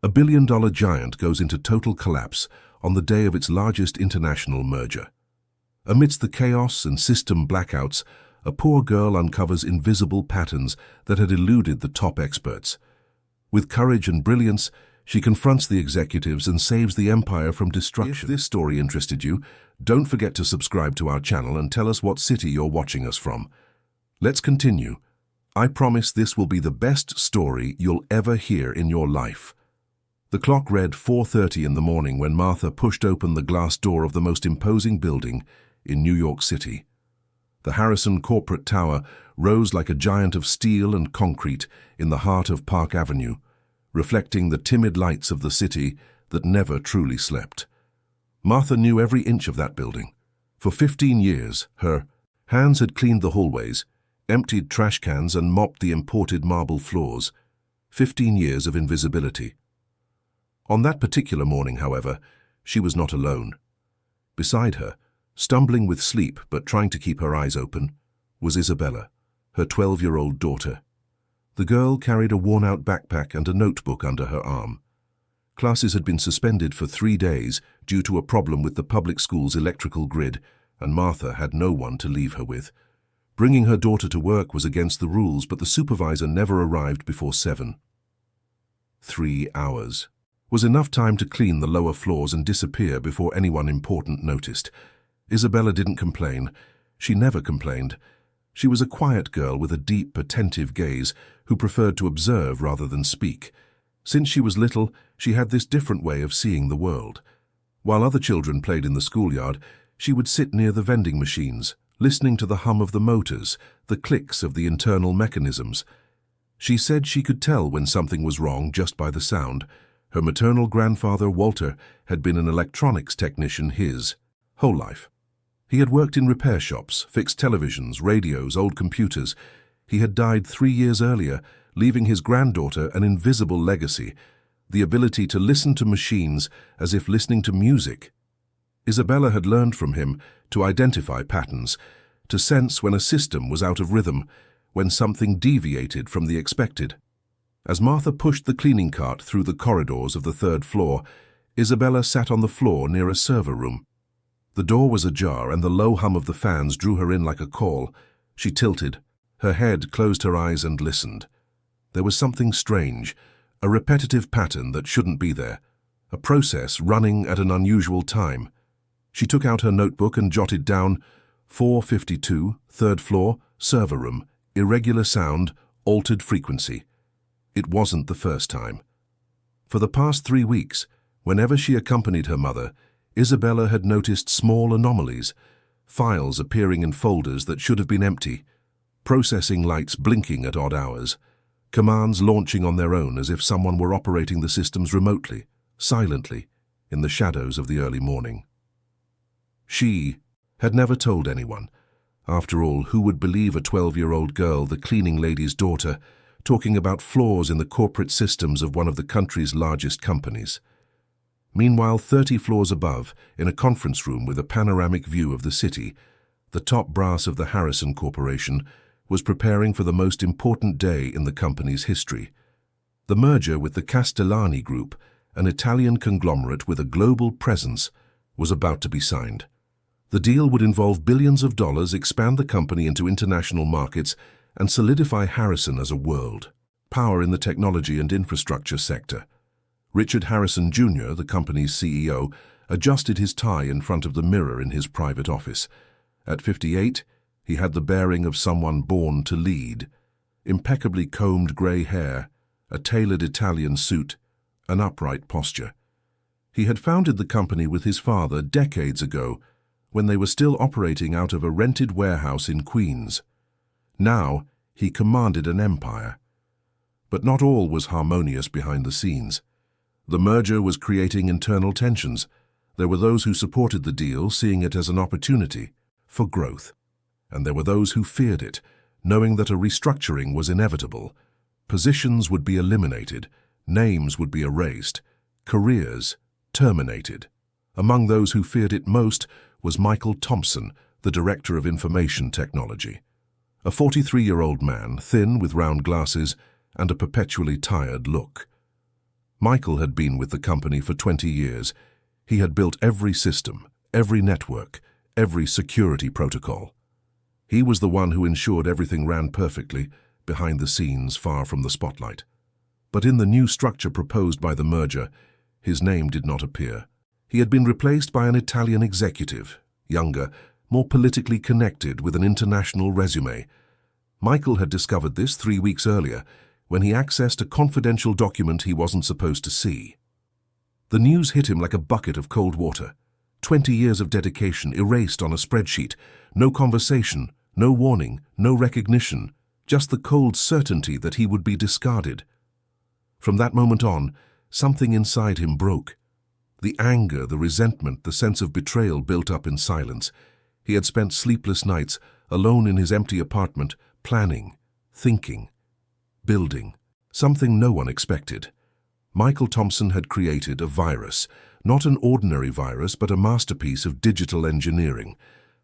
A billion-dollar giant goes into total collapse on the day of its largest international merger. Amidst the chaos and system blackouts, a poor girl uncovers invisible patterns that had eluded the top experts. With courage and brilliance, she confronts the executives and saves the empire from destruction. If this story interested you, don't forget to subscribe to our channel and tell us what city you're watching us from. Let's continue. I promise this will be the best story you'll ever hear in your life. The clock read 4:30 in the morning when Martha pushed open the glass door of the most imposing building in New York City. The Harrison Corporate Tower rose like a giant of steel and concrete in the heart of Park Avenue, reflecting the timid lights of the city that never truly slept. Martha knew every inch of that building. For 15 years, her hands had cleaned the hallways, emptied trash cans and mopped the imported marble floors. 15 years of invisibility. On that particular morning, however, she was not alone. Beside her, stumbling with sleep but trying to keep her eyes open, was Isabella, her 12-year-old daughter. The girl carried a worn-out backpack and a notebook under her arm. Classes had been suspended for 3 days due to a problem with the public school's electrical grid, and Martha had no one to leave her with. Bringing her daughter to work was against the rules, but the supervisor never arrived before 7. 3 hours was enough time to clean the lower floors and disappear before anyone important noticed. Isabella didn't complain. She never complained. She was a quiet girl with a deep, attentive gaze who preferred to observe rather than speak. Since she was little, she had this different way of seeing the world. While other children played in the schoolyard, she would sit near the vending machines, listening to the hum of the motors, the clicks of the internal mechanisms. She said she could tell when something was wrong just by the sound. Her maternal grandfather, Walter, had been an electronics technician his whole life. He had worked in repair shops, fixed televisions, radios, old computers. He had died 3 years earlier, leaving his granddaughter an invisible legacy, the ability to listen to machines as if listening to music. Isabella had learned from him to identify patterns, to sense when a system was out of rhythm, when something deviated from the expected. As Martha pushed the cleaning cart through the corridors of the 3rd floor, Isabella sat on the floor near a server room. The door was ajar and the low hum of the fans drew her in like a call. She tilted, her head, closed her eyes and listened. There was something strange, a repetitive pattern that shouldn't be there, a process running at an unusual time. She took out her notebook and jotted down 452, 3rd floor, server room, irregular sound, altered frequency. It wasn't the first time. For the past 3 weeks, whenever she accompanied her mother, Isabella had noticed small anomalies, files appearing in folders that should have been empty, processing lights blinking at odd hours, commands launching on their own as if someone were operating the systems remotely, silently, in the shadows of the early morning. She had never told anyone. After all, who would believe a 12-year-old girl, the cleaning lady's daughter, talking about flaws in the corporate systems of one of the country's largest companies? Meanwhile, 30 floors above, in a conference room with a panoramic view of the city, the top brass of the Harrison Corporation was preparing for the most important day in the company's history. The merger with the Castellani Group, an Italian conglomerate with a global presence, was about to be signed. The deal would involve billions of dollars, expand the company into international markets, and solidify Harrison as a world power in the technology and infrastructure sector. Richard Harrison Jr., the company's CEO, adjusted his tie in front of the mirror in his private office. At 58, he had the bearing of someone born to lead. Impeccably combed grey hair, a tailored Italian suit, an upright posture. He had founded the company with his father decades ago, when they were still operating out of a rented warehouse in Queens. Now, he commanded an empire. But not all was harmonious behind the scenes. The merger was creating internal tensions. There were those who supported the deal, seeing it as an opportunity for growth. And there were those who feared it, knowing that a restructuring was inevitable. Positions would be eliminated, names would be erased, careers terminated. Among those who feared it most was Michael Thompson, the Director of Information Technology. A 43-year-old man, thin with round glasses and a perpetually tired look. Michael had been with the company for 20 years. He had built every system, every network, every security protocol. He was the one who ensured everything ran perfectly, behind the scenes, far from the spotlight. But in the new structure proposed by the merger, his name did not appear. He had been replaced by an Italian executive, younger, more politically connected, with an international resume. Michael had discovered this 3 weeks earlier, when he accessed a confidential document he wasn't supposed to see. The news hit him like a bucket of cold water. 20 years of dedication erased on a spreadsheet. No conversation, no warning, no recognition, just the cold certainty that he would be discarded. From that moment on, something inside him broke. The anger, the resentment, the sense of betrayal built up in silence. He had spent sleepless nights, alone in his empty apartment, planning, thinking, building, something no one expected. Michael Thompson had created a virus, not an ordinary virus, but a masterpiece of digital engineering.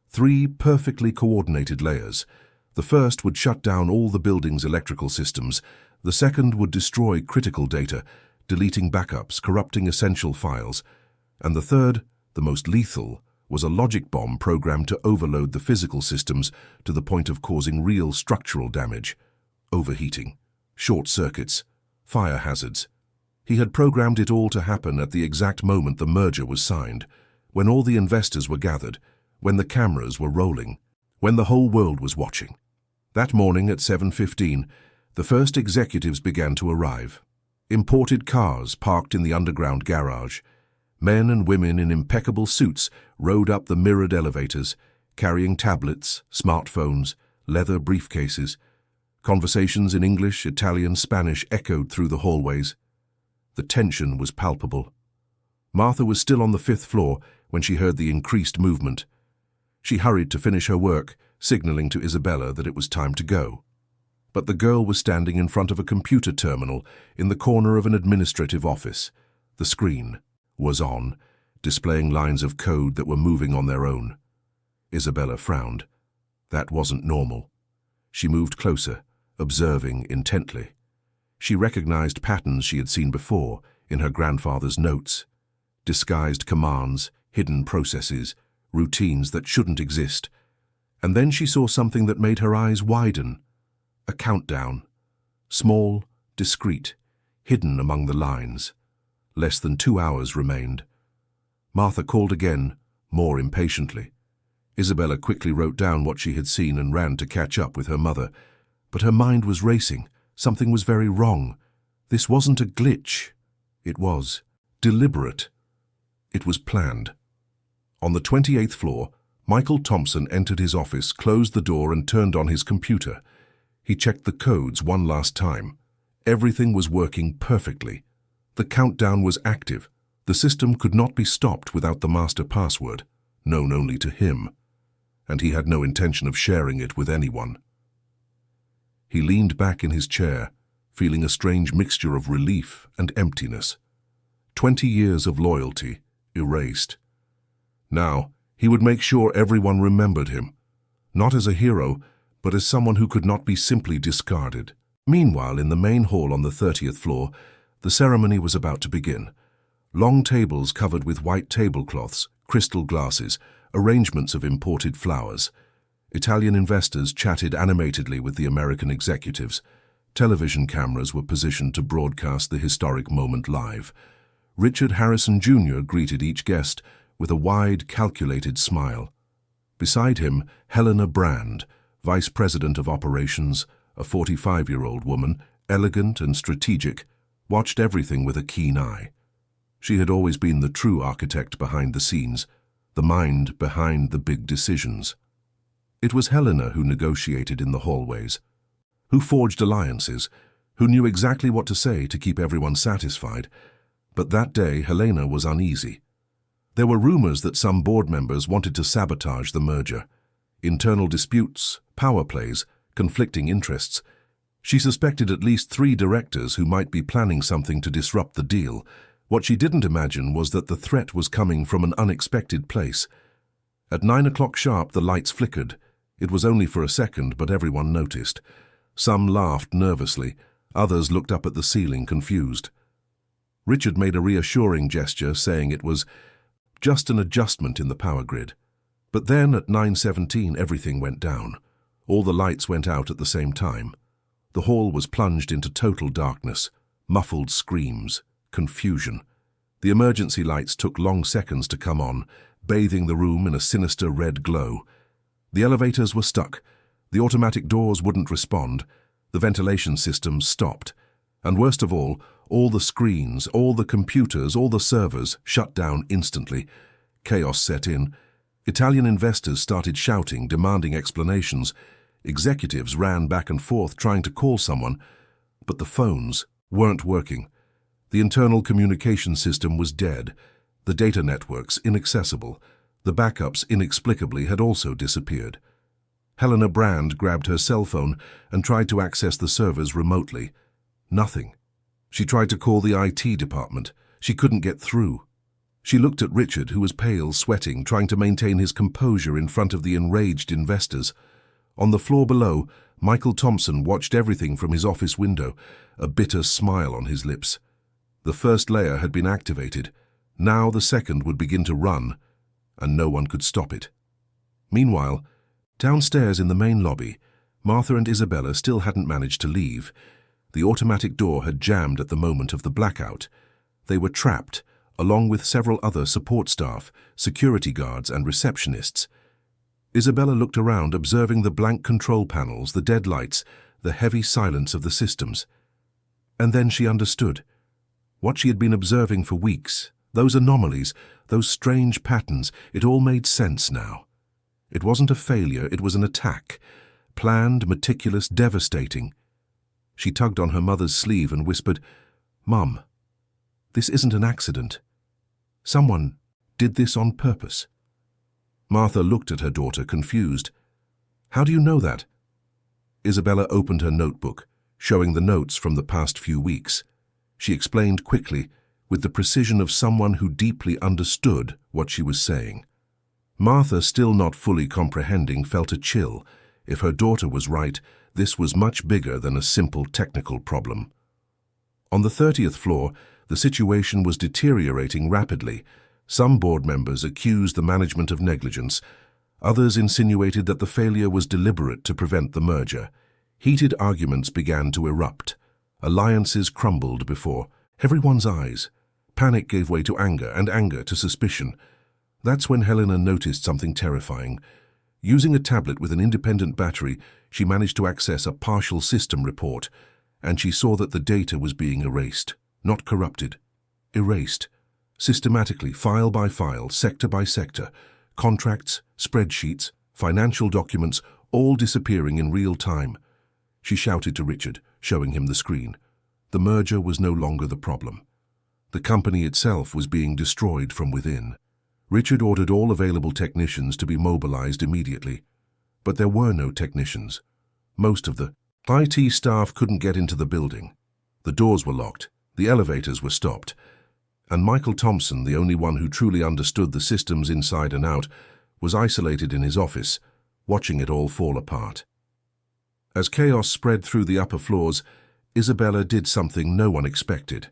3 perfectly coordinated layers. The first would shut down all the building's electrical systems. The second would destroy critical data, deleting backups, corrupting essential files. And the third, the most lethal, was a logic bomb programmed to overload the physical systems to the point of causing real structural damage. Overheating, short circuits, fire hazards. He had programmed it all to happen at the exact moment the merger was signed, when all the investors were gathered, when the cameras were rolling, when the whole world was watching. That morning at 7:15, the first executives began to arrive. Imported cars parked in the underground garage. Men and women in impeccable suits rode up the mirrored elevators, carrying tablets, smartphones, leather briefcases. Conversations in English, Italian, Spanish echoed through the hallways. The tension was palpable. Martha was still on the 5th floor when she heard the increased movement. She hurried to finish her work, signaling to Isabella that it was time to go. But the girl was standing in front of a computer terminal in the corner of an administrative office. The screen was on, displaying lines of code that were moving on their own. Isabella frowned. That wasn't normal. She moved closer, observing intently. She recognized patterns she had seen before in her grandfather's notes. Disguised commands, hidden processes, routines that shouldn't exist. And then she saw something that made her eyes widen. A countdown. Small, discreet, hidden among the lines. Less than 2 hours remained. Martha called again, more impatiently. Isabella quickly wrote down what she had seen and ran to catch up with her mother. But her mind was racing. Something was very wrong. This wasn't a glitch. It was deliberate. It was planned. On the 28th floor, Michael Thompson entered his office, closed the door and turned on his computer. He checked the codes one last time. Everything was working perfectly. The countdown was active. The system could not be stopped without the master password, known only to him. And he had no intention of sharing it with anyone. He leaned back in his chair, feeling a strange mixture of relief and emptiness. 20 years of loyalty erased. Now, he would make sure everyone remembered him, not as a hero, but as someone who could not be simply discarded. Meanwhile, in the main hall on the 30th floor, the ceremony was about to begin. Long tables covered with white tablecloths, crystal glasses, arrangements of imported flowers. Italian investors chatted animatedly with the American executives. Television cameras were positioned to broadcast the historic moment live. Richard Harrison Jr. greeted each guest with a wide, calculated smile. Beside him, Helena Brand, Vice President of Operations, a 45-year-old woman, elegant and strategic, watched everything with a keen eye. She had always been the true architect behind the scenes, the mind behind the big decisions. It was Helena who negotiated in the hallways, who forged alliances, who knew exactly what to say to keep everyone satisfied. But that day, Helena was uneasy. There were rumors that some board members wanted to sabotage the merger. Internal disputes, power plays, conflicting interests. She suspected at least 3 directors who might be planning something to disrupt the deal. What she didn't imagine was that the threat was coming from an unexpected place. At 9 o'clock sharp, the lights flickered. It was only for a second, but everyone noticed. Some laughed nervously. Others looked up at the ceiling, confused. Richard made a reassuring gesture, saying it was just an adjustment in the power grid. But then at 9:17 everything went down. All the lights went out at the same time. The hall was plunged into total darkness, muffled screams, confusion. The emergency lights took long seconds to come on, bathing the room in a sinister red glow. The elevators were stuck. The automatic doors wouldn't respond. The ventilation systems stopped. And worst of all the screens, all the computers, all the servers shut down instantly. Chaos set in. Italian investors started shouting, demanding explanations. Executives ran back and forth trying to call someone, but the phones weren't working. The internal communication system was dead, the data networks inaccessible, the backups inexplicably had also disappeared. Helena Brand grabbed her cell phone and tried to access the servers remotely. Nothing. She tried to call the IT department. She couldn't get through. She looked at Richard, who was pale, sweating, trying to maintain his composure in front of the enraged investors. On the floor below, Michael Thompson watched everything from his office window, a bitter smile on his lips. The first layer had been activated. Now the second would begin to run, and no one could stop it. Meanwhile, downstairs in the main lobby, Martha and Isabella still hadn't managed to leave. The automatic door had jammed at the moment of the blackout. They were trapped, along with several other support staff, security guards and receptionists. Isabella looked around, observing the blank control panels, the dead lights, the heavy silence of the systems. And then she understood. What she had been observing for weeks, those anomalies, those strange patterns, it all made sense now. It wasn't a failure, it was an attack. Planned, meticulous, devastating. She tugged on her mother's sleeve and whispered, "Mum, this isn't an accident. Someone did this on purpose." Martha looked at her daughter, confused. "How do you know that?" Isabella opened her notebook, showing the notes from the past few weeks. She explained quickly, with the precision of someone who deeply understood what she was saying. Martha, still not fully comprehending, felt a chill. If her daughter was right, this was much bigger than a simple technical problem. On the 30th floor, the situation was deteriorating rapidly. Some board members accused the management of negligence. Others insinuated that the failure was deliberate to prevent the merger. Heated arguments began to erupt. Alliances crumbled before everyone's eyes. Panic gave way to anger, and anger to suspicion. That's when Helena noticed something terrifying. Using a tablet with an independent battery, she managed to access a partial system report, and she saw that the data was being erased, not corrupted. Erased. Systematically, file by file, sector by sector, contracts, spreadsheets, financial documents, all disappearing in real time. She shouted to Richard, showing him the screen. The merger was no longer the problem. The company itself was being destroyed from within. Richard ordered all available technicians to be mobilized immediately. But there were no technicians. Most of the IT staff couldn't get into the building. The doors were locked, the elevators were stopped, and Michael Thompson, the only one who truly understood the systems inside and out, was isolated in his office, watching it all fall apart. As chaos spread through the upper floors, Isabella did something no one expected.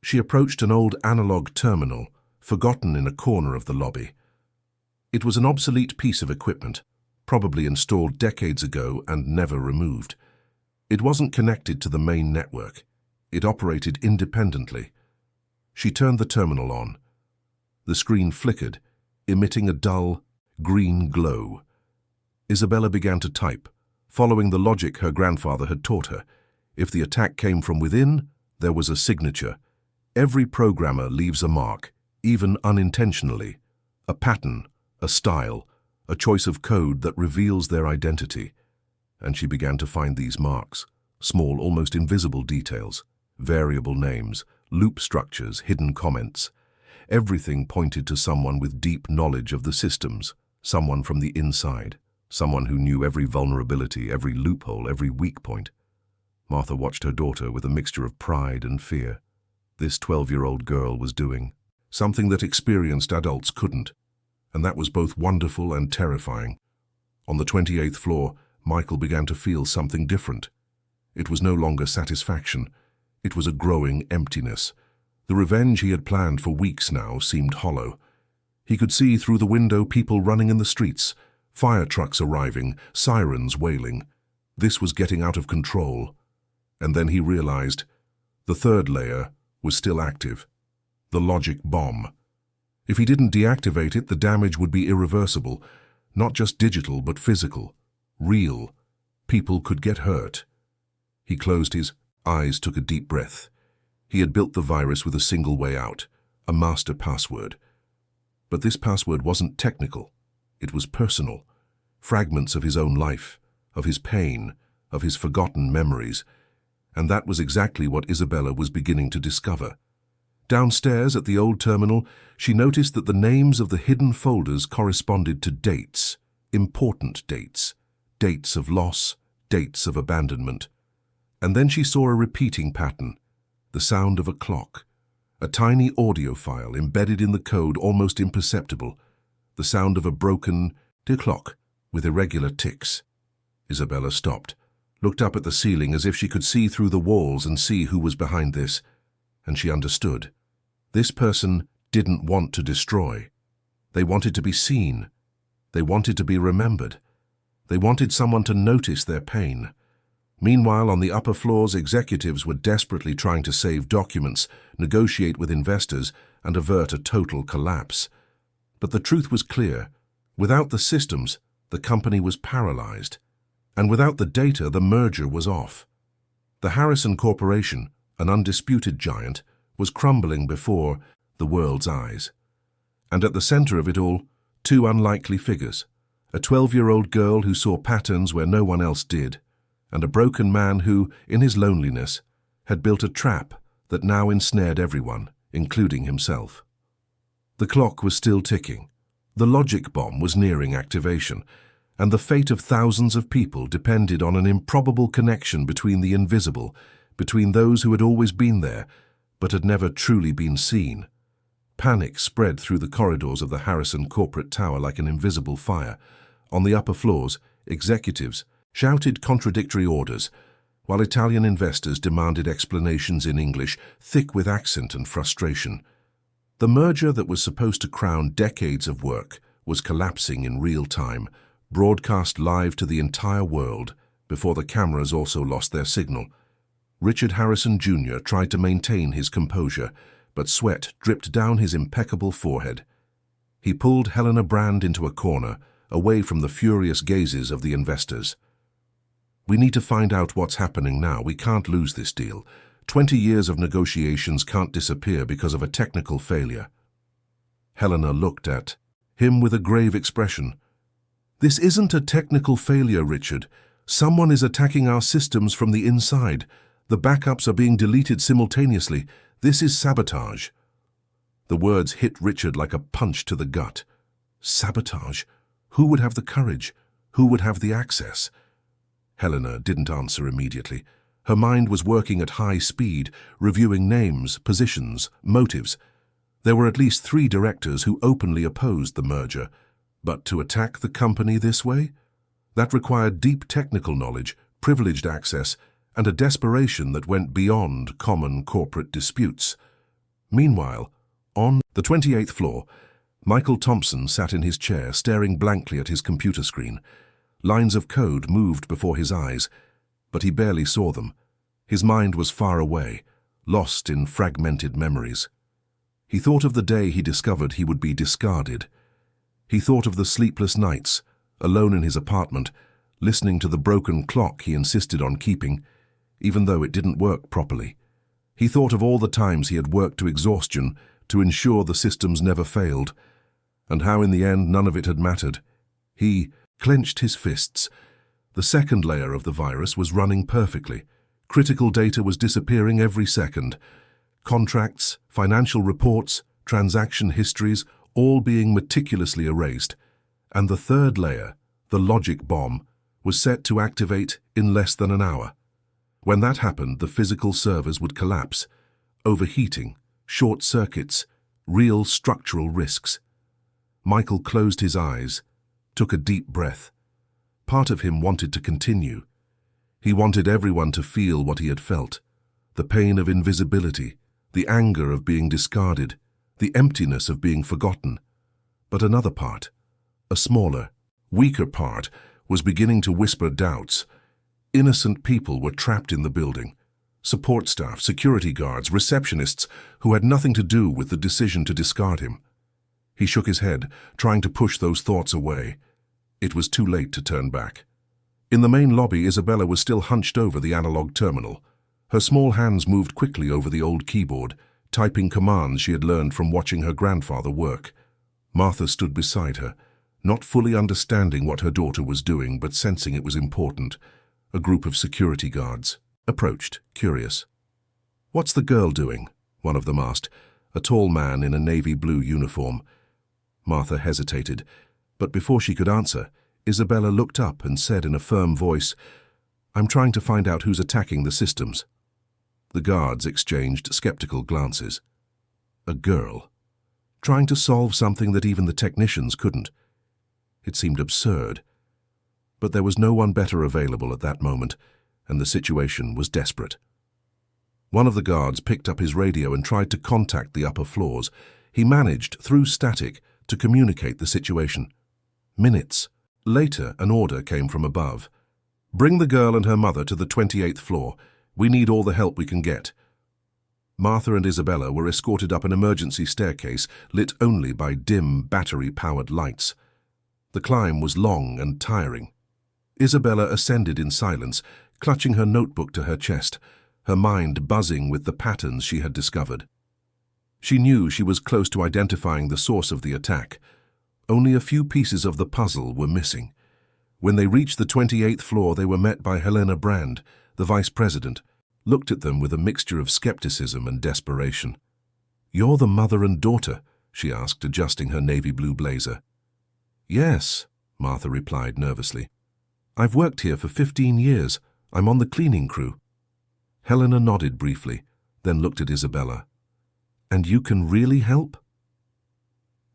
She approached an old analog terminal, forgotten in a corner of the lobby. It was an obsolete piece of equipment, probably installed decades ago and never removed. It wasn't connected to the main network. It operated independently. She turned the terminal on. The screen flickered, emitting a dull, green glow. Isabella began to type, following the logic her grandfather had taught her. If the attack came from within, there was a signature. Every programmer leaves a mark, even unintentionally, a pattern, a style, a choice of code that reveals their identity. And she began to find these marks, small, almost invisible details, variable names, loop structures, hidden comments. Everything pointed to someone with deep knowledge of the systems, someone from the inside, someone who knew every vulnerability, every loophole, every weak point. Martha watched her daughter with a mixture of pride and fear. This 12-year-old girl was doing something that experienced adults couldn't, and that was both wonderful and terrifying. On the 28th floor, Michael began to feel something different. It was no longer satisfaction. It was a growing emptiness. The revenge he had planned for weeks now seemed hollow. He could see through the window people running in the streets, fire trucks arriving, sirens wailing. This was getting out of control. And then he realized the third layer was still active. The logic bomb. If he didn't deactivate it, the damage would be irreversible. Not just digital, but physical. Real. People could get hurt. He closed his eyes, took a deep breath. He had built the virus with a single way out, a master password. But this password wasn't technical. It was personal. Fragments of his own life, of his pain, of his forgotten memories. And that was exactly what Isabella was beginning to discover. Downstairs at the old terminal, she noticed that the names of the hidden folders corresponded to dates, important dates, dates of loss, dates of abandonment. And then she saw a repeating pattern, the sound of a clock, a tiny audio file embedded in the code, almost imperceptible, the sound of a broken clock with irregular ticks. Isabella stopped, looked up at the ceiling as if she could see through the walls and see who was behind this, and she understood. This person didn't want to destroy. They wanted to be seen. They wanted to be remembered. They wanted someone to notice their pain. Meanwhile, on the upper floors, executives were desperately trying to save documents, negotiate with investors, and avert a total collapse. But the truth was clear. Without the systems, the company was paralyzed. And without the data, the merger was off. The Harrison Corporation, an undisputed giant, was crumbling before the world's eyes. And at the center of it all, two unlikely figures. A 12-year-old girl who saw patterns where no one else did, and a broken man who, in his loneliness, had built a trap that now ensnared everyone, including himself. The clock was still ticking. The logic bomb was nearing activation, and the fate of thousands of people depended on an improbable connection between the invisible, between those who had always been there, but had never truly been seen. Panic spread through the corridors of the Harrison corporate tower like an invisible fire. On the upper floors, executives shouted contradictory orders, while Italian investors demanded explanations in English, thick with accent and frustration. The merger that was supposed to crown decades of work was collapsing in real time, broadcast live to the entire world, before the cameras also lost their signal. Richard Harrison Jr. tried to maintain his composure, but sweat dripped down his impeccable forehead. He pulled Helena Brand into a corner, away from the furious gazes of the investors. "We need to find out what's happening now. We can't lose this deal. 20 years of negotiations can't disappear because of a technical failure." Helena looked at him with a grave expression. "This isn't a technical failure, Richard. Someone is attacking our systems from the inside. The backups are being deleted simultaneously. This is sabotage." The words hit Richard like a punch to the gut. Sabotage? Who would have the courage? Who would have the access? Helena didn't answer immediately. Her mind was working at high speed, reviewing names, positions, motives. There were at least 3 directors who openly opposed the merger. But to attack the company this way? That required deep technical knowledge, privileged access, and a desperation that went beyond common corporate disputes. Meanwhile, on the 28th floor, Michael Thompson sat in his chair, staring blankly at his computer screen. Lines of code moved before his eyes, but he barely saw them. His mind was far away, lost in fragmented memories. He thought of the day he discovered he would be discarded. He thought of the sleepless nights, alone in his apartment, listening to the broken clock he insisted on keeping, even though it didn't work properly. He thought of all the times he had worked to exhaustion to ensure the systems never failed, and how in the end none of it had mattered. He clenched his fists. The second layer of the virus was running perfectly. Critical data was disappearing every second. Contracts, financial reports, transaction histories, all being meticulously erased. And the third layer, the logic bomb, was set to activate in less than an hour. When that happened, the physical servers would collapse. Overheating, short circuits, real structural risks. Michael closed his eyes, took a deep breath. Part of him wanted to continue. He wanted everyone to feel what he had felt, the pain of invisibility, the anger of being discarded, the emptiness of being forgotten. But another part, a smaller, weaker part, was beginning to whisper doubts. Innocent people were trapped in the building. Support staff, security guards, receptionists who had nothing to do with the decision to discard him. He shook his head, trying to push those thoughts away. It was too late to turn back. In the main lobby, Isabella was still hunched over the analog terminal. Her small hands moved quickly over the old keyboard, typing commands she had learned from watching her grandfather work. Martha stood beside her, not fully understanding what her daughter was doing, but sensing it was important. A group of security guards approached, curious. "What's the girl doing?" one of them asked, a tall man in a navy blue uniform. Martha hesitated, but before she could answer, Isabella looked up and said in a firm voice, "I'm trying to find out who's attacking the systems." The guards exchanged skeptical glances. A girl, trying to solve something that even the technicians couldn't. It seemed absurd. But there was no one better available at that moment, and the situation was desperate. One of the guards picked up his radio and tried to contact the upper floors. He managed, through static, to communicate the situation. Minutes later, an order came from above. "Bring the girl and her mother to the 28th floor. We need all the help we can get." Martha and Isabella were escorted up an emergency staircase lit only by dim, battery-powered lights. The climb was long and tiring. Isabella ascended in silence, clutching her notebook to her chest, her mind buzzing with the patterns she had discovered. She knew she was close to identifying the source of the attack. Only a few pieces of the puzzle were missing. When they reached the 28th floor, they were met by Helena Brand, the vice president, looked at them with a mixture of skepticism and desperation. "You're the mother and daughter?" she asked, adjusting her navy blue blazer. "Yes," Martha replied nervously. "I've worked here for 15 years. I'm on the cleaning crew." Helena nodded briefly, then looked at Isabella. "And you can really help?"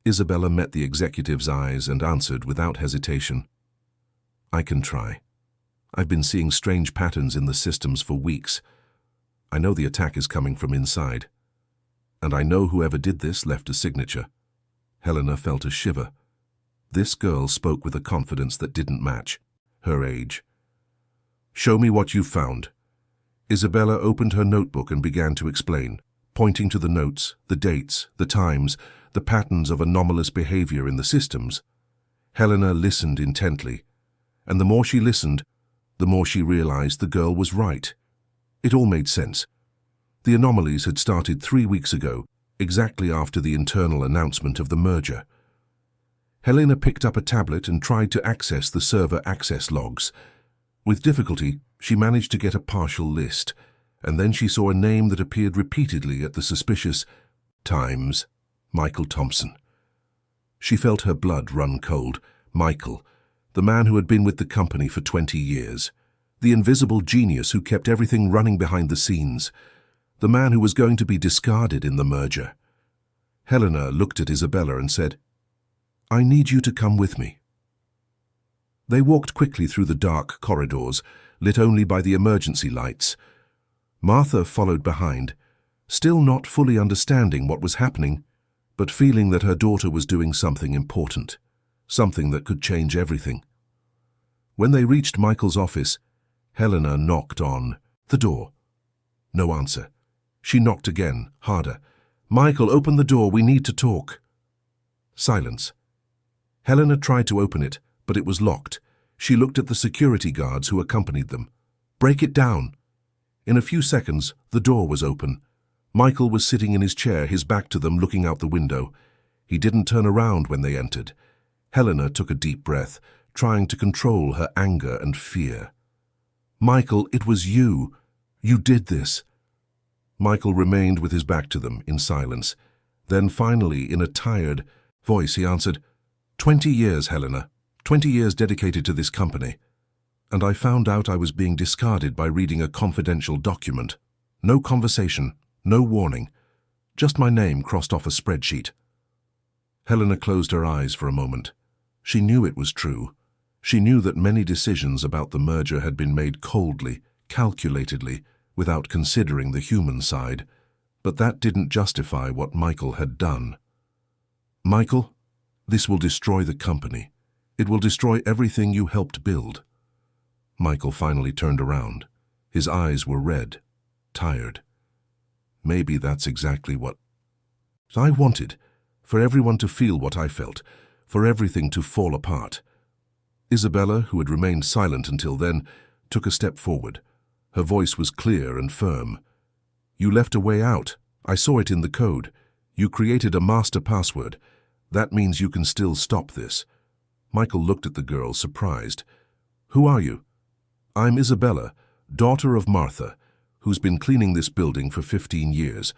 Isabella met the executive's eyes and answered without hesitation. "I can try. I've been seeing strange patterns in the systems for weeks. I know the attack is coming from inside. And I know whoever did this left a signature." Helena felt a shiver. This girl spoke with a confidence that didn't match her age. "Show me what you've found." Isabella opened her notebook and began to explain, pointing to the notes, the dates, the times, the patterns of anomalous behavior in the systems. Helena listened intently, and the more she listened, the more she realized the girl was right. It all made sense. The anomalies had started 3 weeks ago, exactly after the internal announcement of the merger. Helena picked up a tablet and tried to access the server access logs. With difficulty, she managed to get a partial list, and then she saw a name that appeared repeatedly at the suspicious times: Michael Thompson. She felt her blood run cold. Michael, the man who had been with the company for 20 years, the invisible genius who kept everything running behind the scenes, the man who was going to be discarded in the merger. Helena looked at Isabella and said, "I need you to come with me." They walked quickly through the dark corridors, lit only by the emergency lights. Martha followed behind, still not fully understanding what was happening, but feeling that her daughter was doing something important, something that could change everything. When they reached Michael's office, Helena knocked on the door. No answer. She knocked again, harder. "Michael, open the door, we need to talk." Silence. Helena tried to open it, but it was locked. She looked at the security guards who accompanied them. "Break it down." In a few seconds, the door was open. Michael was sitting in his chair, his back to them, looking out the window. He didn't turn around when they entered. Helena took a deep breath, trying to control her anger and fear. "Michael, it was you. You did this." Michael remained with his back to them, in silence. Then finally, in a tired voice, he answered, 20 years, Helena. 20 years dedicated to this company. And I found out I was being discarded by reading a confidential document. No conversation, no warning. Just my name crossed off a spreadsheet." Helena closed her eyes for a moment. She knew it was true. She knew that many decisions about the merger had been made coldly, calculatedly, without considering the human side. But that didn't justify what Michael had done. "Michael, this will destroy the company. It will destroy everything you helped build." Michael finally turned around. His eyes were red, tired. Maybe that's exactly what I wanted, for everyone to feel what I felt, for everything to fall apart. Isabella, who had remained silent until then, took a step forward. Her voice was clear and firm. "You left a way out. I saw it in the code. You created a master password. That means you can still stop this." Michael looked at the girl, surprised. "Who are you?" "I'm Isabella, daughter of Martha, who's been cleaning this building for 15 years.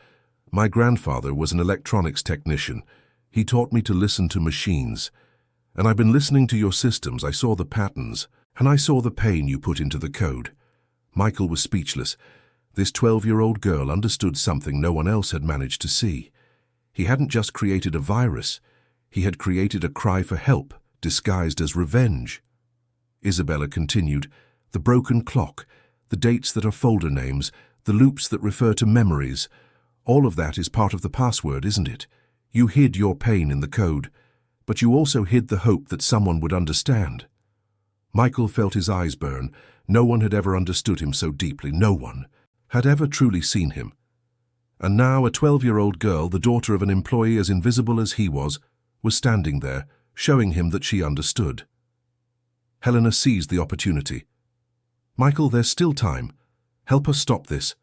My grandfather was an electronics technician. He taught me to listen to machines. And I've been listening to your systems. I saw the patterns, and I saw the pain you put into the code." Michael was speechless. This 12-year-old girl understood something no one else had managed to see. He hadn't just created a virus. He had created a cry for help, disguised as revenge. Isabella continued, "The broken clock, the dates that are folder names, the loops that refer to memories, all of that is part of the password, isn't it? You hid your pain in the code, but you also hid the hope that someone would understand." Michael felt his eyes burn. No one had ever understood him so deeply. No one had ever truly seen him. And now a 12-year-old girl, the daughter of an employee as invisible as he was standing there, showing him that she understood. Helena seized the opportunity. "Michael, there's still time. Help us stop this.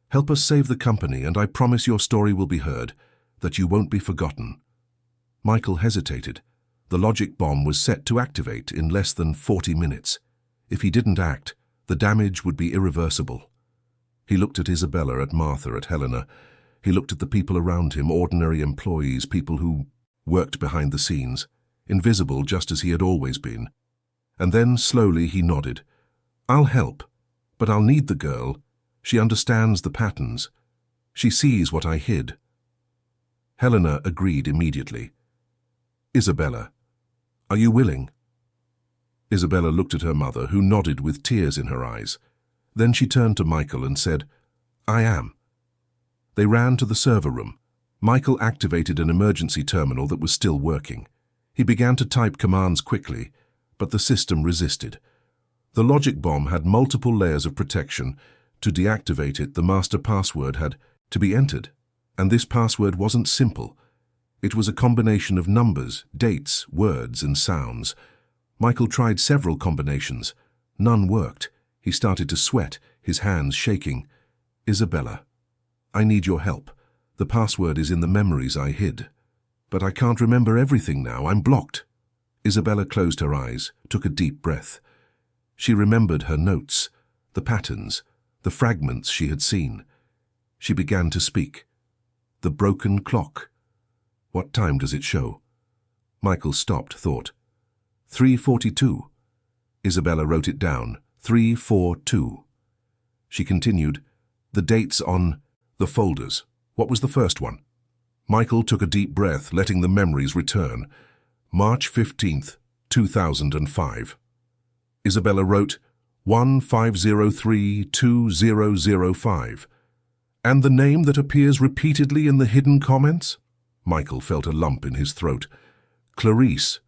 Help us save the company, and I promise your story will be heard, that you won't be forgotten." Michael hesitated. The logic bomb was set to activate in less than 40 minutes. If he didn't act, the damage would be irreversible. He looked at Isabella, at Martha, at Helena. He looked at the people around him, ordinary employees, people who worked behind the scenes, invisible just as he had always been. And then, slowly, he nodded. "I'll help, but I'll need the girl. She understands the patterns. She sees what I hid." Helena agreed immediately. "Isabella, are you willing?" Isabella looked at her mother, who nodded with tears in her eyes. Then she turned to Michael and said, "I am." They ran to the server room. Michael activated an emergency terminal that was still working. He began to type commands quickly, but the system resisted. The logic bomb had multiple layers of protection. To deactivate it, the master password had to be entered. And this password wasn't simple. It was a combination of numbers, dates, words, and sounds. Michael tried several combinations. None worked. He started to sweat, his hands shaking. "Isabella, I need your help. The password is in the memories I hid. But I can't remember everything now. I'm blocked." Isabella closed her eyes, took a deep breath. She remembered her notes, the patterns, the fragments she had seen. She began to speak. "The broken clock. What time does it show?" Michael stopped, thought. 3:42. Isabella wrote it down. 342. She continued, "The dates on the folders. What was the first one?" Michael took a deep breath, letting the memories return. March 15th, 2005. Isabella wrote 15032005. "And the name that appears repeatedly in the hidden comments?" Michael felt a lump in his throat. "Clarice."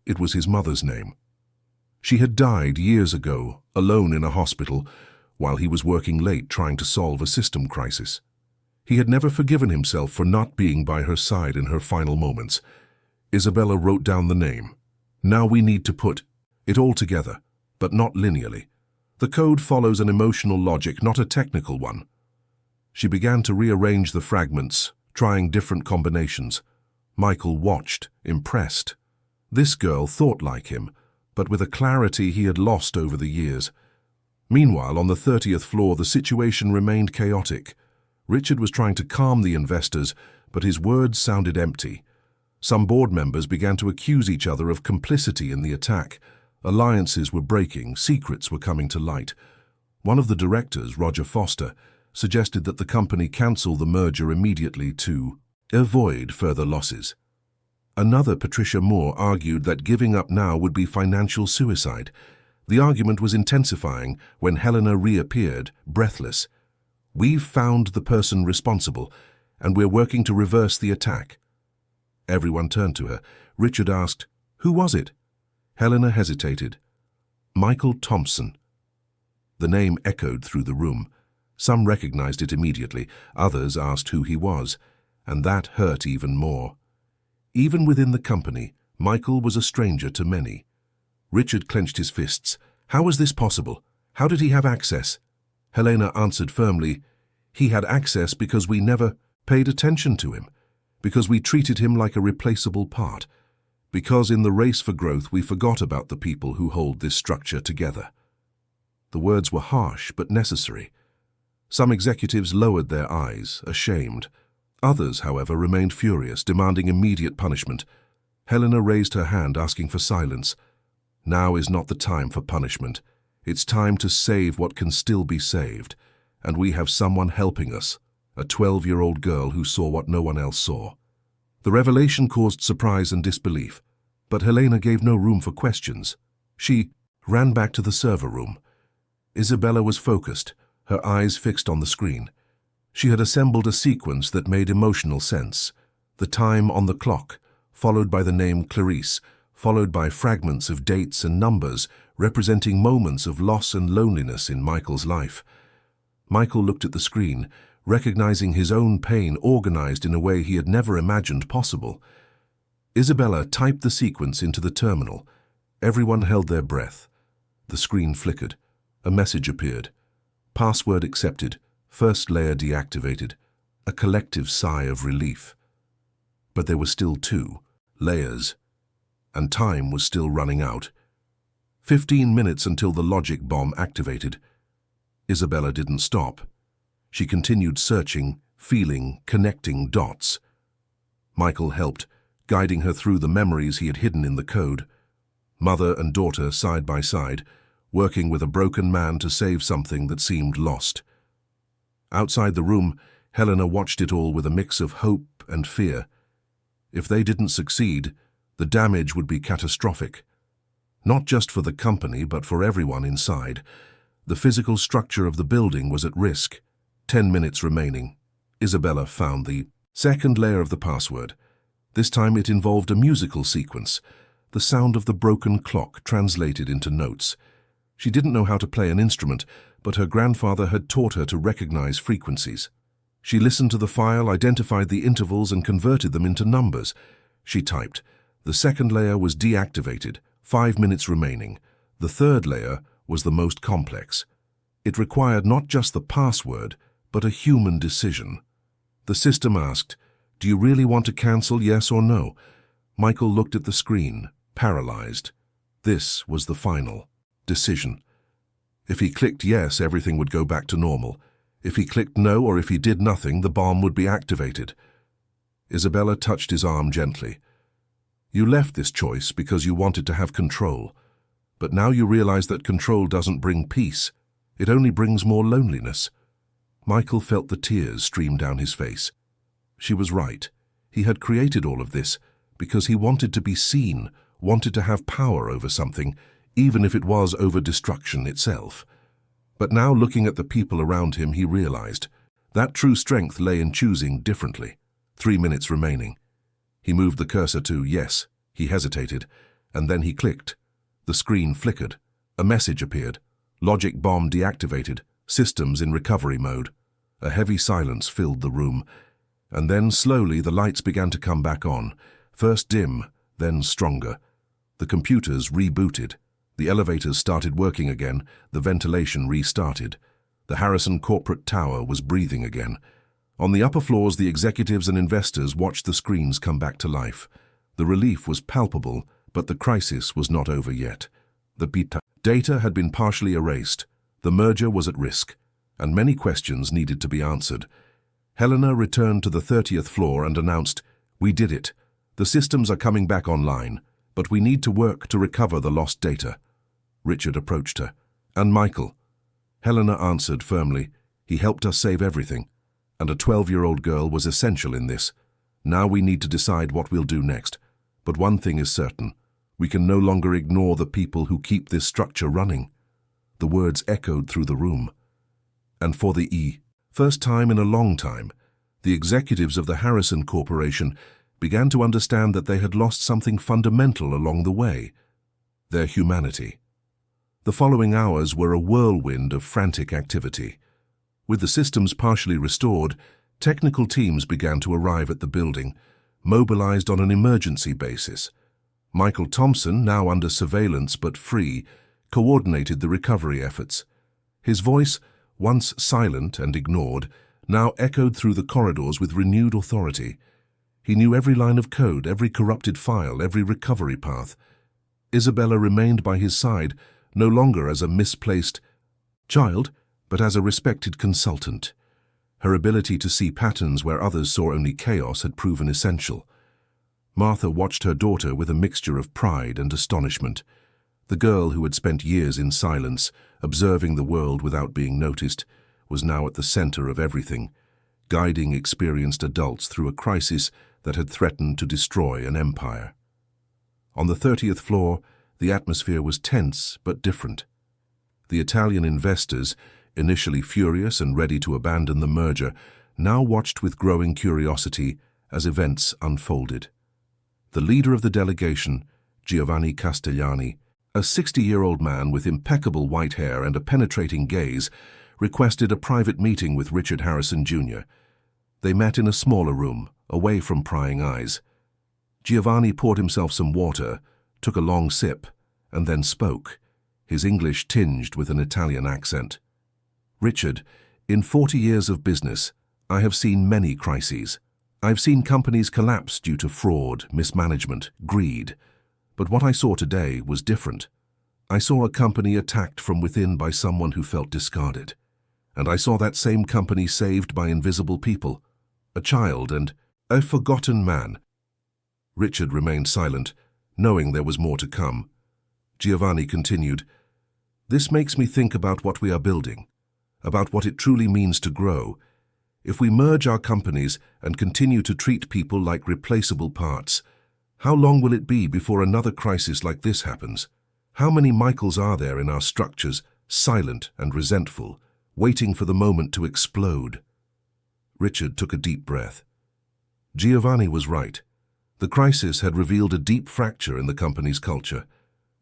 It was his mother's name. She had died years ago, alone in a hospital, while he was working late trying to solve a system crisis. He had never forgiven himself for not being by her side in her final moments. Isabella wrote down the name. "Now we need to put it all together, but not linearly. The code follows an emotional logic, not a technical one." She began to rearrange the fragments, trying different combinations. Michael watched, impressed. This girl thought like him, but with a clarity he had lost over the years. Meanwhile, on the 30th floor, the situation remained chaotic. Richard was trying to calm the investors, but his words sounded empty. Some board members began to accuse each other of complicity in the attack. Alliances were breaking, secrets were coming to light. One of the directors, Roger Foster, suggested that the company cancel the merger immediately to avoid further losses. Another, Patricia Moore, argued that giving up now would be financial suicide. The argument was intensifying when Helena reappeared, breathless. We've found the person responsible, and we're working to reverse the attack." Everyone turned to her. Richard asked, "Who was it?" Helena hesitated. "Michael Thompson." The name echoed through the room. Some recognized it immediately, others asked who he was, and that hurt even more. Even within the company, Michael was a stranger to many. Richard clenched his fists. How was this possible? How did he have access? Helena answered firmly, "He had access because we never paid attention to him, because we treated him like a replaceable part, because in the race for growth we forgot about the people who hold this structure together." The words were harsh but necessary. Some executives lowered their eyes, ashamed. Others, however, remained furious, demanding immediate punishment. Helena raised her hand, asking for silence. Now is not the time for punishment. It's time to save what can still be saved. And we have someone helping us, a 12-year-old girl who saw what no one else saw. The revelation caused surprise and disbelief, but Helena gave no room for questions. She ran back to the server room. Isabella was focused, her eyes fixed on the screen. She had assembled a sequence that made emotional sense. The time on the clock, followed by the name Clarice, followed by fragments of dates and numbers representing moments of loss and loneliness in Michael's life. Michael looked at the screen, recognizing his own pain organized in a way he had never imagined possible. Isabella typed the sequence into the terminal. Everyone held their breath. The screen flickered. A message appeared. Password accepted. First layer deactivated. A collective sigh of relief. But there were still 2 layers, and time was still running out. 15 minutes until the logic bomb activated. Isabella didn't stop. She continued searching, feeling, connecting dots. Michael helped, guiding her through the memories he had hidden in the code. Mother and daughter side by side, working with a broken man to save something that seemed lost. Outside the room, Helena watched it all with a mix of hope and fear. If they didn't succeed, the damage would be catastrophic. Not just for the company, but for everyone inside. The physical structure of the building was at risk. 10 minutes remaining. Isabella found the second layer of the password. This time it involved a musical sequence, the sound of the broken clock translated into notes. She didn't know how to play an instrument, but her grandfather had taught her to recognize frequencies. She listened to the file, identified the intervals, and converted them into numbers. She typed. The second layer was deactivated, 5 minutes remaining. The third layer was the most complex. It required not just the password, but a human decision. The system asked, "Do you really want to cancel, yes or no?" Michael looked at the screen, paralyzed. This was the final decision. If he clicked yes, everything would go back to normal. If he clicked no, or if he did nothing, the bomb would be activated. Isabella touched his arm gently. "You left this choice because you wanted to have control. But now you realize that control doesn't bring peace. It only brings more loneliness." Michael felt the tears stream down his face. She was right. He had created all of this because he wanted to be seen, wanted to have power over something, even if it was over destruction itself. But now, looking at the people around him, he realized that true strength lay in choosing differently. 3 minutes remaining. He moved the cursor to yes. He hesitated, and then he clicked. The screen flickered. A message appeared. Logic bomb deactivated. Systems in recovery mode. A heavy silence filled the room, and then slowly the lights began to come back on, first dim, then stronger. The computers rebooted. The elevators started working again, the ventilation restarted. The Harrison corporate tower was breathing again. On the upper floors, the executives and investors watched the screens come back to life. The relief was palpable, but the crisis was not over yet. The data had been partially erased. The merger was at risk, and many questions needed to be answered. Helena returned to the 30th floor and announced, "We did it. The systems are coming back online, but we need to work to recover the lost data." Richard approached her. "And Michael?" Helena answered firmly, "He helped us save everything, and a 12-year-old girl was essential in this. Now we need to decide what we'll do next. But one thing is certain. We can no longer ignore the people who keep this structure running." The words echoed through the room. "And for the First time in a long time, the executives of the Harrison Corporation began to understand that they had lost something fundamental along the way: their humanity. The following hours were a whirlwind of frantic activity. With the systems partially restored, technical teams began to arrive at the building, mobilized on an emergency basis. Michael Thompson, now under surveillance but free, coordinated the recovery efforts. His voice, once silent and ignored, now echoed through the corridors with renewed authority. He knew every line of code, every corrupted file, every recovery path. Isabella remained by his side, no longer as a misplaced child, but as a respected consultant. Her ability to see patterns where others saw only chaos had proven essential. Martha watched her daughter with a mixture of pride and astonishment. The girl who had spent years in silence, observing the world without being noticed, was now at the center of everything, guiding experienced adults through a crisis that had threatened to destroy an empire. On the 30th floor, the atmosphere was tense but different. The Italian investors, initially furious and ready to abandon the merger, now watched with growing curiosity as events unfolded. The leader of the delegation, Giovanni Castellani, a 60-year-old man with impeccable white hair and a penetrating gaze, requested a private meeting with Richard Harrison Jr. They met in a smaller room, away from prying eyes. Giovanni poured himself some water, took a long sip, and then spoke, his English tinged with an Italian accent. "Richard, in 40 years of business, I have seen many crises. I've seen companies collapse due to fraud, mismanagement, greed. But what I saw today was different. I saw a company attacked from within by someone who felt discarded. And I saw that same company saved by invisible people, a child and a forgotten man." Richard remained silent, knowing there was more to come. Giovanni continued, "This makes me think about what we are building, about what it truly means to grow. If we merge our companies and continue to treat people like replaceable parts, how long will it be before another crisis like this happens? How many Michaels are there in our structures, silent and resentful, waiting for the moment to explode?" Richard took a deep breath. Giovanni was right. The crisis had revealed a deep fracture in the company's culture.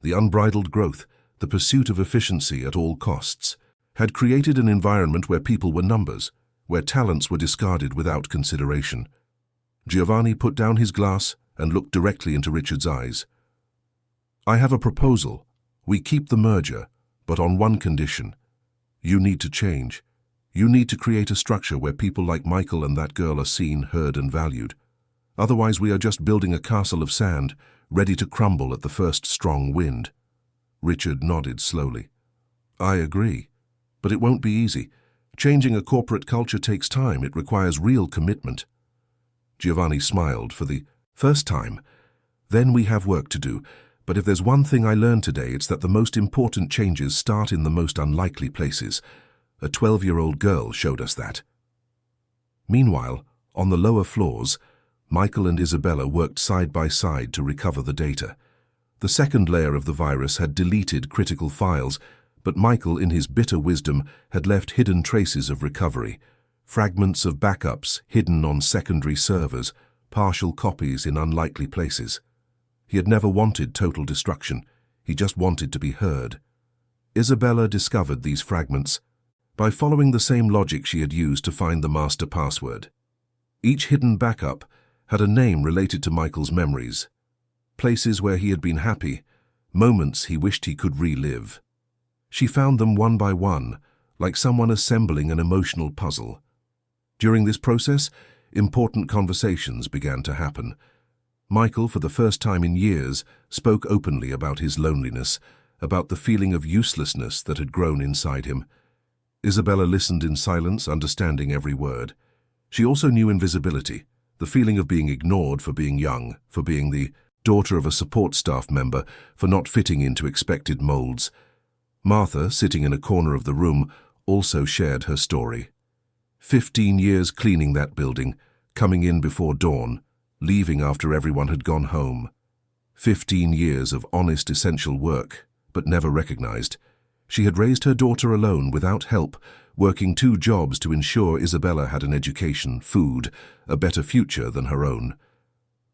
The unbridled growth, the pursuit of efficiency at all costs, had created an environment where people were numbers, where talents were discarded without consideration. Giovanni put down his glass and looked directly into Richard's eyes. "I have a proposal. We keep the merger, but on one condition. You need to change. You need to create a structure where people like Michael and that girl are seen, heard, and valued. Otherwise, we are just building a castle of sand, ready to crumble at the first strong wind." Richard nodded slowly. "I agree. But it won't be easy. Changing a corporate culture takes time. It requires real commitment." Giovanni smiled for the first time. "Then we have work to do. But if there's one thing I learned today, it's that the most important changes start in the most unlikely places. A 12-year-old girl showed us that." Meanwhile, on the lower floors, Michael and Isabella worked side by side to recover the data. The second layer of the virus had deleted critical files, but Michael, in his bitter wisdom, had left hidden traces of recovery, fragments of backups hidden on secondary servers, partial copies in unlikely places. He had never wanted total destruction. He just wanted to be heard. Isabella discovered these fragments by following the same logic she had used to find the master password. Each hidden backup had a name related to Michael's memories, places where he had been happy, moments he wished he could relive. She found them one by one, like someone assembling an emotional puzzle. During this process, important conversations began to happen. Michael, for the first time in years, spoke openly about his loneliness, about the feeling of uselessness that had grown inside him. Isabella listened in silence, understanding every word. She also knew invisibility, the feeling of being ignored for being young, for being the daughter of a support staff member, for not fitting into expected molds. Martha, sitting in a corner of the room, also shared her story. 15 years cleaning that building, coming in before dawn, leaving after everyone had gone home. 15 years of honest, essential work, but never recognized. She had raised her daughter alone without help, working 2 jobs to ensure Isabella had an education, food, a better future than her own.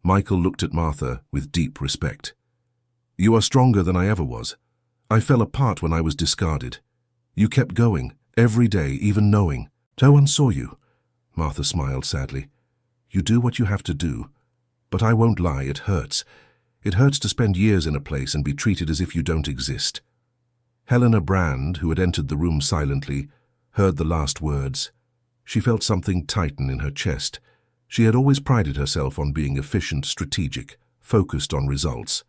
Michael looked at Martha with deep respect. "You are stronger than I ever was. I fell apart when I was discarded. You kept going, every day, even knowing. No one saw you." Martha smiled sadly. "You do what you have to do. But I won't lie, it hurts. It hurts to spend years in a place and be treated as if you don't exist." Helena Brand, who had entered the room silently, heard the last words. She felt something tighten in her chest. She had always prided herself on being efficient, strategic, focused on results.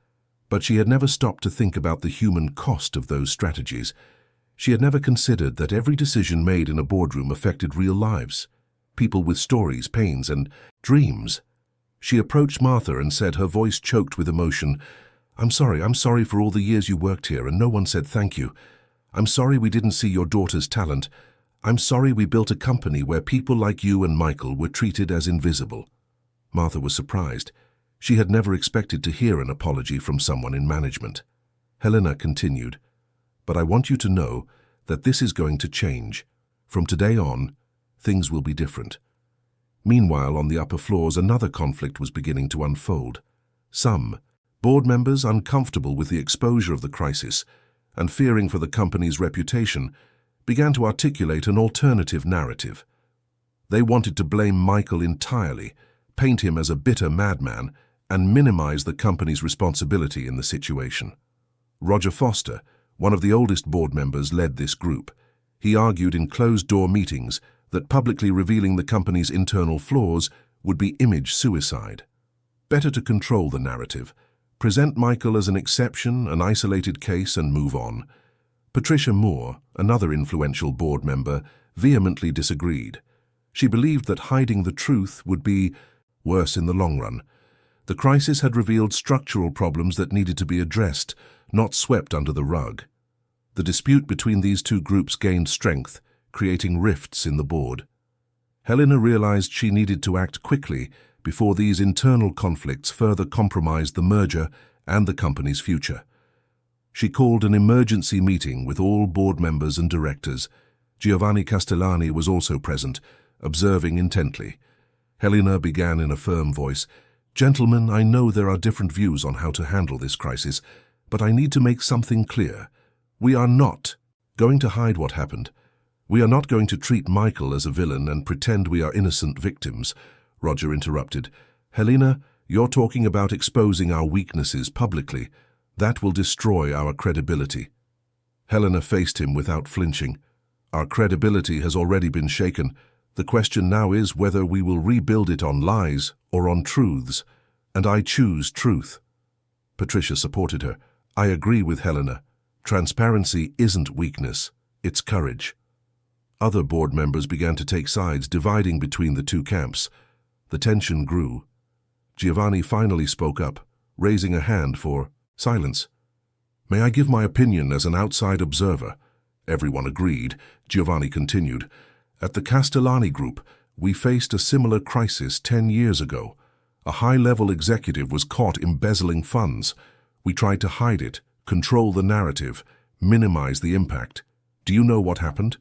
But she had never stopped to think about the human cost of those strategies. She had never considered that every decision made in a boardroom affected real lives, people with stories, pains, and dreams. She approached Martha and said, her voice choked with emotion, I'm sorry for all the years you worked here and no one said thank you. I'm sorry we didn't see your daughter's talent. I'm sorry we built a company where people like you and Michael were treated as invisible." Martha was surprised. She had never expected to hear an apology from someone in management. Helena continued, "But I want you to know that this is going to change. From today on, things will be different." Meanwhile, on the upper floors, another conflict was beginning to unfold. Some board members, uncomfortable with the exposure of the crisis and fearing for the company's reputation, began to articulate an alternative narrative. They wanted to blame Michael entirely, paint him as a bitter madman, and minimize the company's responsibility in the situation. Roger Foster, one of the oldest board members, led this group. He argued in closed-door meetings that publicly revealing the company's internal flaws would be image suicide. Better to control the narrative, present Michael as an exception, an isolated case, and move on. Patricia Moore, another influential board member, vehemently disagreed. She believed that hiding the truth would be worse in the long run. The crisis had revealed structural problems that needed to be addressed, not swept under the rug. The dispute between these two groups gained strength, creating rifts in the board. Helena realized she needed to act quickly before these internal conflicts further compromised the merger and the company's future. She called an emergency meeting with all board members and directors. Giovanni Castellani was also present, observing intently. Helena began in a firm voice, "Gentlemen, I know there are different views on how to handle this crisis, but I need to make something clear. We are not going to hide what happened. We are not going to treat Michael as a villain and pretend we are innocent victims." Roger interrupted. "Helena, you're talking about exposing our weaknesses publicly. That will destroy our credibility." Helena faced him without flinching. "Our credibility has already been shaken. The question now is whether we will rebuild it on lies or on truths, and I choose truth." Patricia supported her. "I agree with Helena. Transparency isn't weakness, it's courage." Other board members began to take sides, dividing between the two camps. The tension grew. Giovanni finally spoke up, raising a hand for silence. "May I give my opinion as an outside observer?" Everyone agreed. Giovanni continued, "At the Castellani Group, we faced a similar crisis 10 years ago. A high-level executive was caught embezzling funds. We tried to hide it, control the narrative, minimize the impact. Do you know what happened?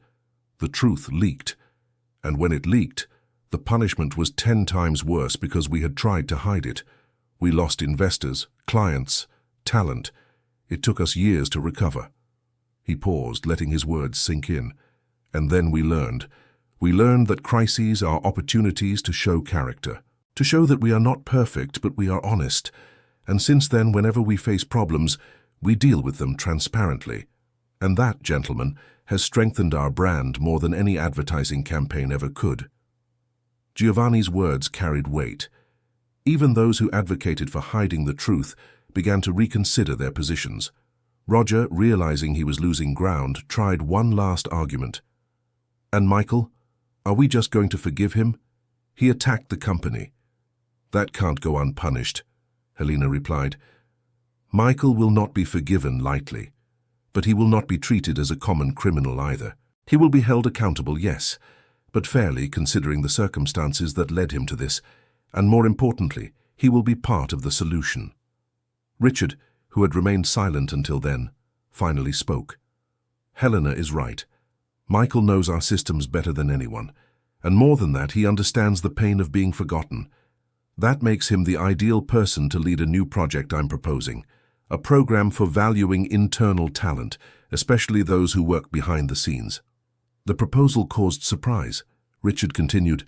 The truth leaked. And when it leaked, the punishment was 10 times worse because we had tried to hide it. We lost investors, clients, talent. It took us years to recover." He paused, letting his words sink in. "And then we learned. We learned that crises are opportunities to show character, to show that we are not perfect, but we are honest. And since then, whenever we face problems, we deal with them transparently. And that, gentlemen, has strengthened our brand more than any advertising campaign ever could." Giovanni's words carried weight. Even those who advocated for hiding the truth began to reconsider their positions. Roger, realizing he was losing ground, tried one last argument. "And Michael? Are we just going to forgive him? He attacked the company." "That can't go unpunished," Helena replied. "Michael will not be forgiven lightly, but he will not be treated as a common criminal either. He will be held accountable, yes, but fairly considering the circumstances that led him to this, and more importantly, he will be part of the solution." Richard, who had remained silent until then, finally spoke. Helena is right. Michael knows our systems better than anyone. And more than that, he understands the pain of being forgotten. That makes him the ideal person to lead a new project I'm proposing. A program for valuing internal talent, especially those who work behind the scenes. The proposal caused surprise. Richard continued,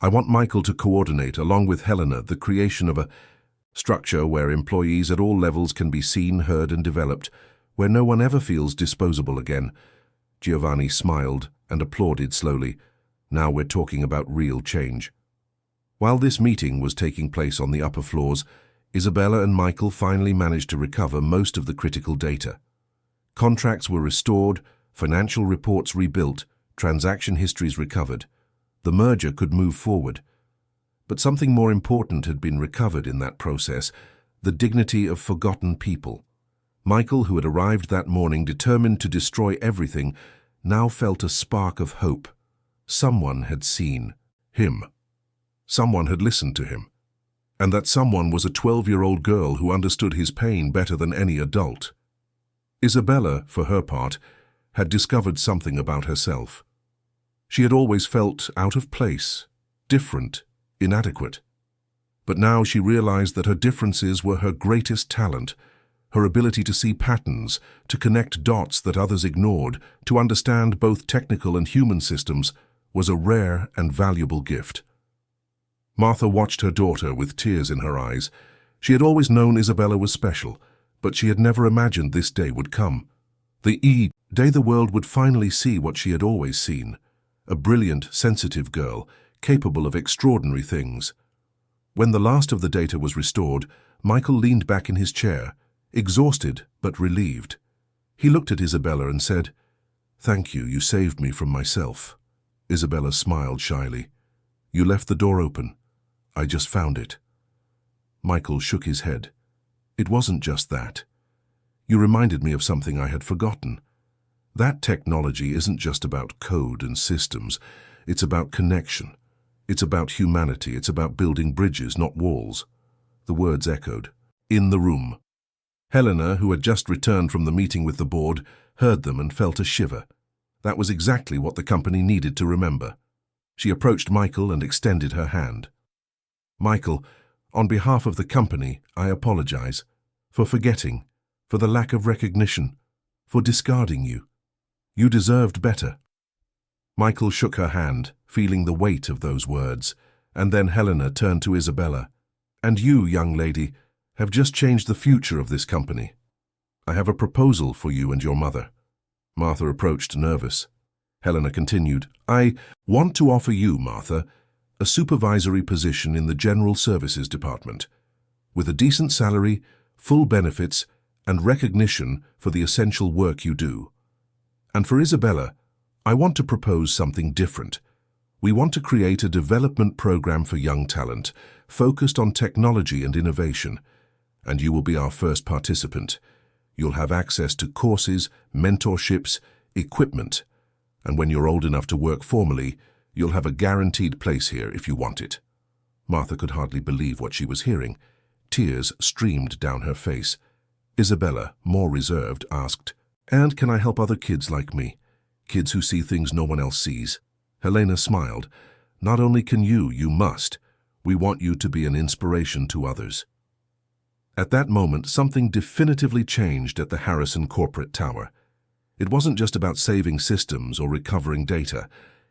I want Michael to coordinate, along with Helena, the creation of a structure where employees at all levels can be seen, heard, and developed, where no one ever feels disposable again. Giovanni smiled and applauded slowly. Now we're talking about real change. While this meeting was taking place on the upper floors, Isabella and Michael finally managed to recover most of the critical data. Contracts were restored, financial reports rebuilt, transaction histories recovered. The merger could move forward. But something more important had been recovered in that process, the dignity of forgotten people. Michael, who had arrived that morning determined to destroy everything, now felt a spark of hope. Someone had seen him. Someone had listened to him. And that someone was a 12-year-old girl who understood his pain better than any adult. Isabella, for her part, had discovered something about herself. She had always felt out of place, different, inadequate. But now she realized that her differences were her greatest talent, her ability to see patterns, to connect dots that others ignored, to understand both technical and human systems, was a rare and valuable gift. Martha watched her daughter with tears in her eyes. She had always known Isabella was special, but she had never imagined this day would come. The day the world would finally see what she had always seen. A brilliant, sensitive girl, capable of extraordinary things. When the last of the data was restored, Michael leaned back in his chair, exhausted but relieved. He looked at Isabella and said, "Thank you, you saved me from myself." Isabella smiled shyly. "You left the door open. I just found it." Michael shook his head. "It wasn't just that. You reminded me of something I had forgotten. That technology isn't just about code and systems. It's about connection. It's about humanity. It's about building bridges, not walls." The words echoed. In the room. Helena, who had just returned from the meeting with the board, heard them and felt a shiver. That was exactly what the company needed to remember. She approached Michael and extended her hand. "Michael, on behalf of the company, I apologize. For forgetting, for the lack of recognition, for discarding you. You deserved better." Michael shook her hand, feeling the weight of those words, and then Helena turned to Isabella. "And you, young lady, have just changed the future of this company. I have a proposal for you and your mother." Martha approached, nervous. Helena continued, "I want to offer you, Martha, a supervisory position in the General Services Department, with a decent salary, full benefits, and recognition for the essential work you do. And for Isabella, I want to propose something different. We want to create a development program for young talent, focused on technology and innovation, and you will be our first participant. You'll have access to courses, mentorships, equipment, and when you're old enough to work formally, you'll have a guaranteed place here if you want it." Martha could hardly believe what she was hearing. Tears streamed down her face. Isabella, more reserved, asked, "And can I help other kids like me? Kids who see things no one else sees?" Helena smiled. "Not only can you, you must. We want you to be an inspiration to others." At that moment, something definitively changed at the Harrison corporate tower. It wasn't just about saving systems or recovering data.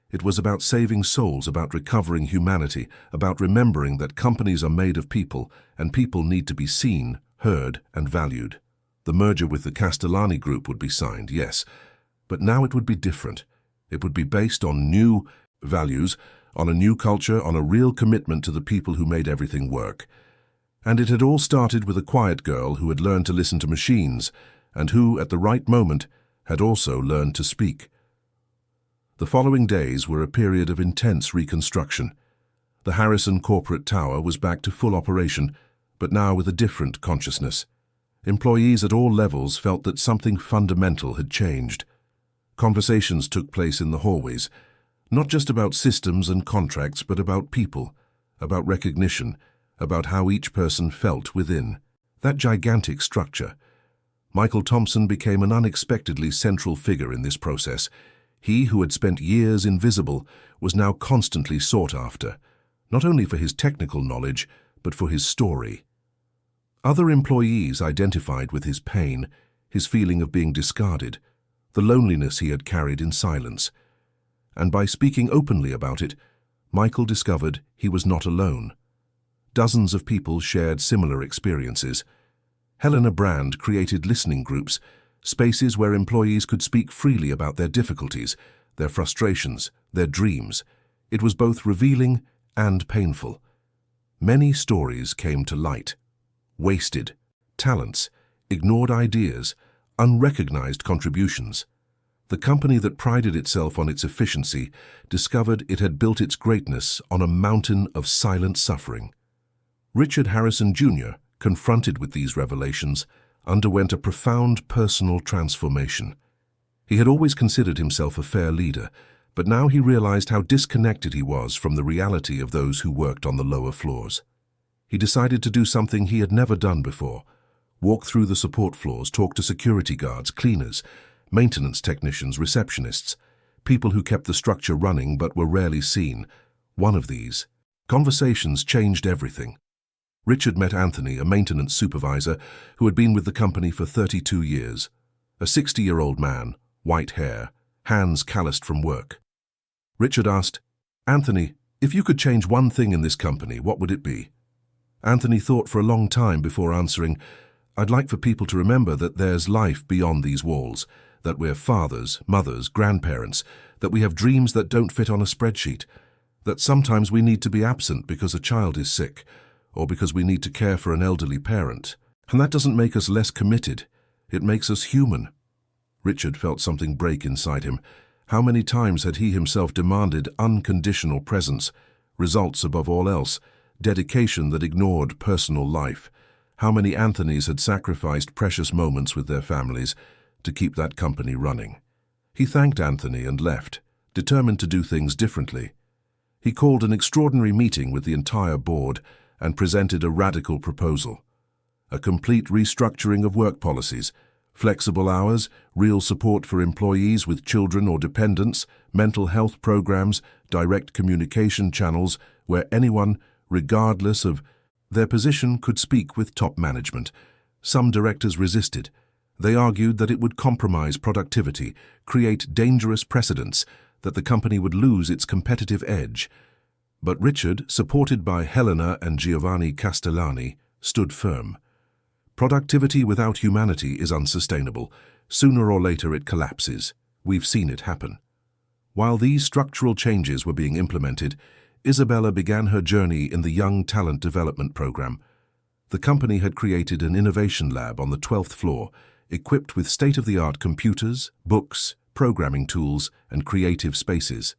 It was about saving souls, about recovering humanity, about remembering that companies are made of people, and people need to be seen, heard, and valued. The merger with the Castellani Group would be signed, yes, but now it would be different. It would be based on new values, on a new culture, on a real commitment to the people who made everything work. And it had all started with a quiet girl who had learned to listen to machines, and who, at the right moment, had also learned to speak. The following days were a period of intense reconstruction. The Harrison corporate tower was back to full operation, but now with a different consciousness. Employees at all levels felt that something fundamental had changed. Conversations took place in the hallways, not just about systems and contracts, but about people, about recognition, about how each person felt within. That gigantic structure, Michael Thompson became an unexpectedly central figure in this process. He, who had spent years invisible, was now constantly sought after, not only for his technical knowledge, but for his story. Other employees identified with his pain, his feeling of being discarded, the loneliness he had carried in silence. And by speaking openly about it, Michael discovered he was not alone. Dozens of people shared similar experiences. Helena Brand created listening groups, spaces where employees could speak freely about their difficulties, their frustrations, their dreams. It was both revealing and painful. Many stories came to light. Wasted talents, ignored ideas, unrecognized contributions. The company that prided itself on its efficiency discovered it had built its greatness on a mountain of silent suffering. Richard Harrison Jr., confronted with these revelations, underwent a profound personal transformation. He had always considered himself a fair leader, but now he realized how disconnected he was from the reality of those who worked on the lower floors. He decided to do something he had never done before: walk through the support floors, talk to security guards, cleaners, maintenance technicians, receptionists, people who kept the structure running but were rarely seen. One of these conversations changed everything. Richard met Anthony, a maintenance supervisor who had been with the company for 32 years. A 60-year-old man, white hair, hands calloused from work. Richard asked, "Anthony, if you could change one thing in this company, what would it be?" Anthony thought for a long time before answering, "I'd like for people to remember that there's life beyond these walls, that we're fathers, mothers, grandparents, that we have dreams that don't fit on a spreadsheet, that sometimes we need to be absent because a child is sick, or because we need to care for an elderly parent. And that doesn't make us less committed. It makes us human." Richard felt something break inside him. How many times had he himself demanded unconditional presence, results above all else, dedication that ignored personal life? How many Anthonys had sacrificed precious moments with their families to keep that company running? He thanked Anthony and left, determined to do things differently. He called an extraordinary meeting with the entire board and presented a radical proposal: a complete restructuring of work policies, flexible hours, real support for employees with children or dependents, mental health programs, direct communication channels where anyone, regardless of their position, could speak with top management. Some directors resisted. They argued that it would compromise productivity, create dangerous precedents, that the company would lose its competitive edge. But Richard, supported by Helena and Giovanni Castellani, stood firm. Productivity without humanity is unsustainable. Sooner or later it collapses. We've seen it happen. While these structural changes were being implemented, Isabella began her journey in the Young Talent Development Program. The company had created an innovation lab on the 12th floor, equipped with state-of-the-art computers, books, programming tools, and creative spaces.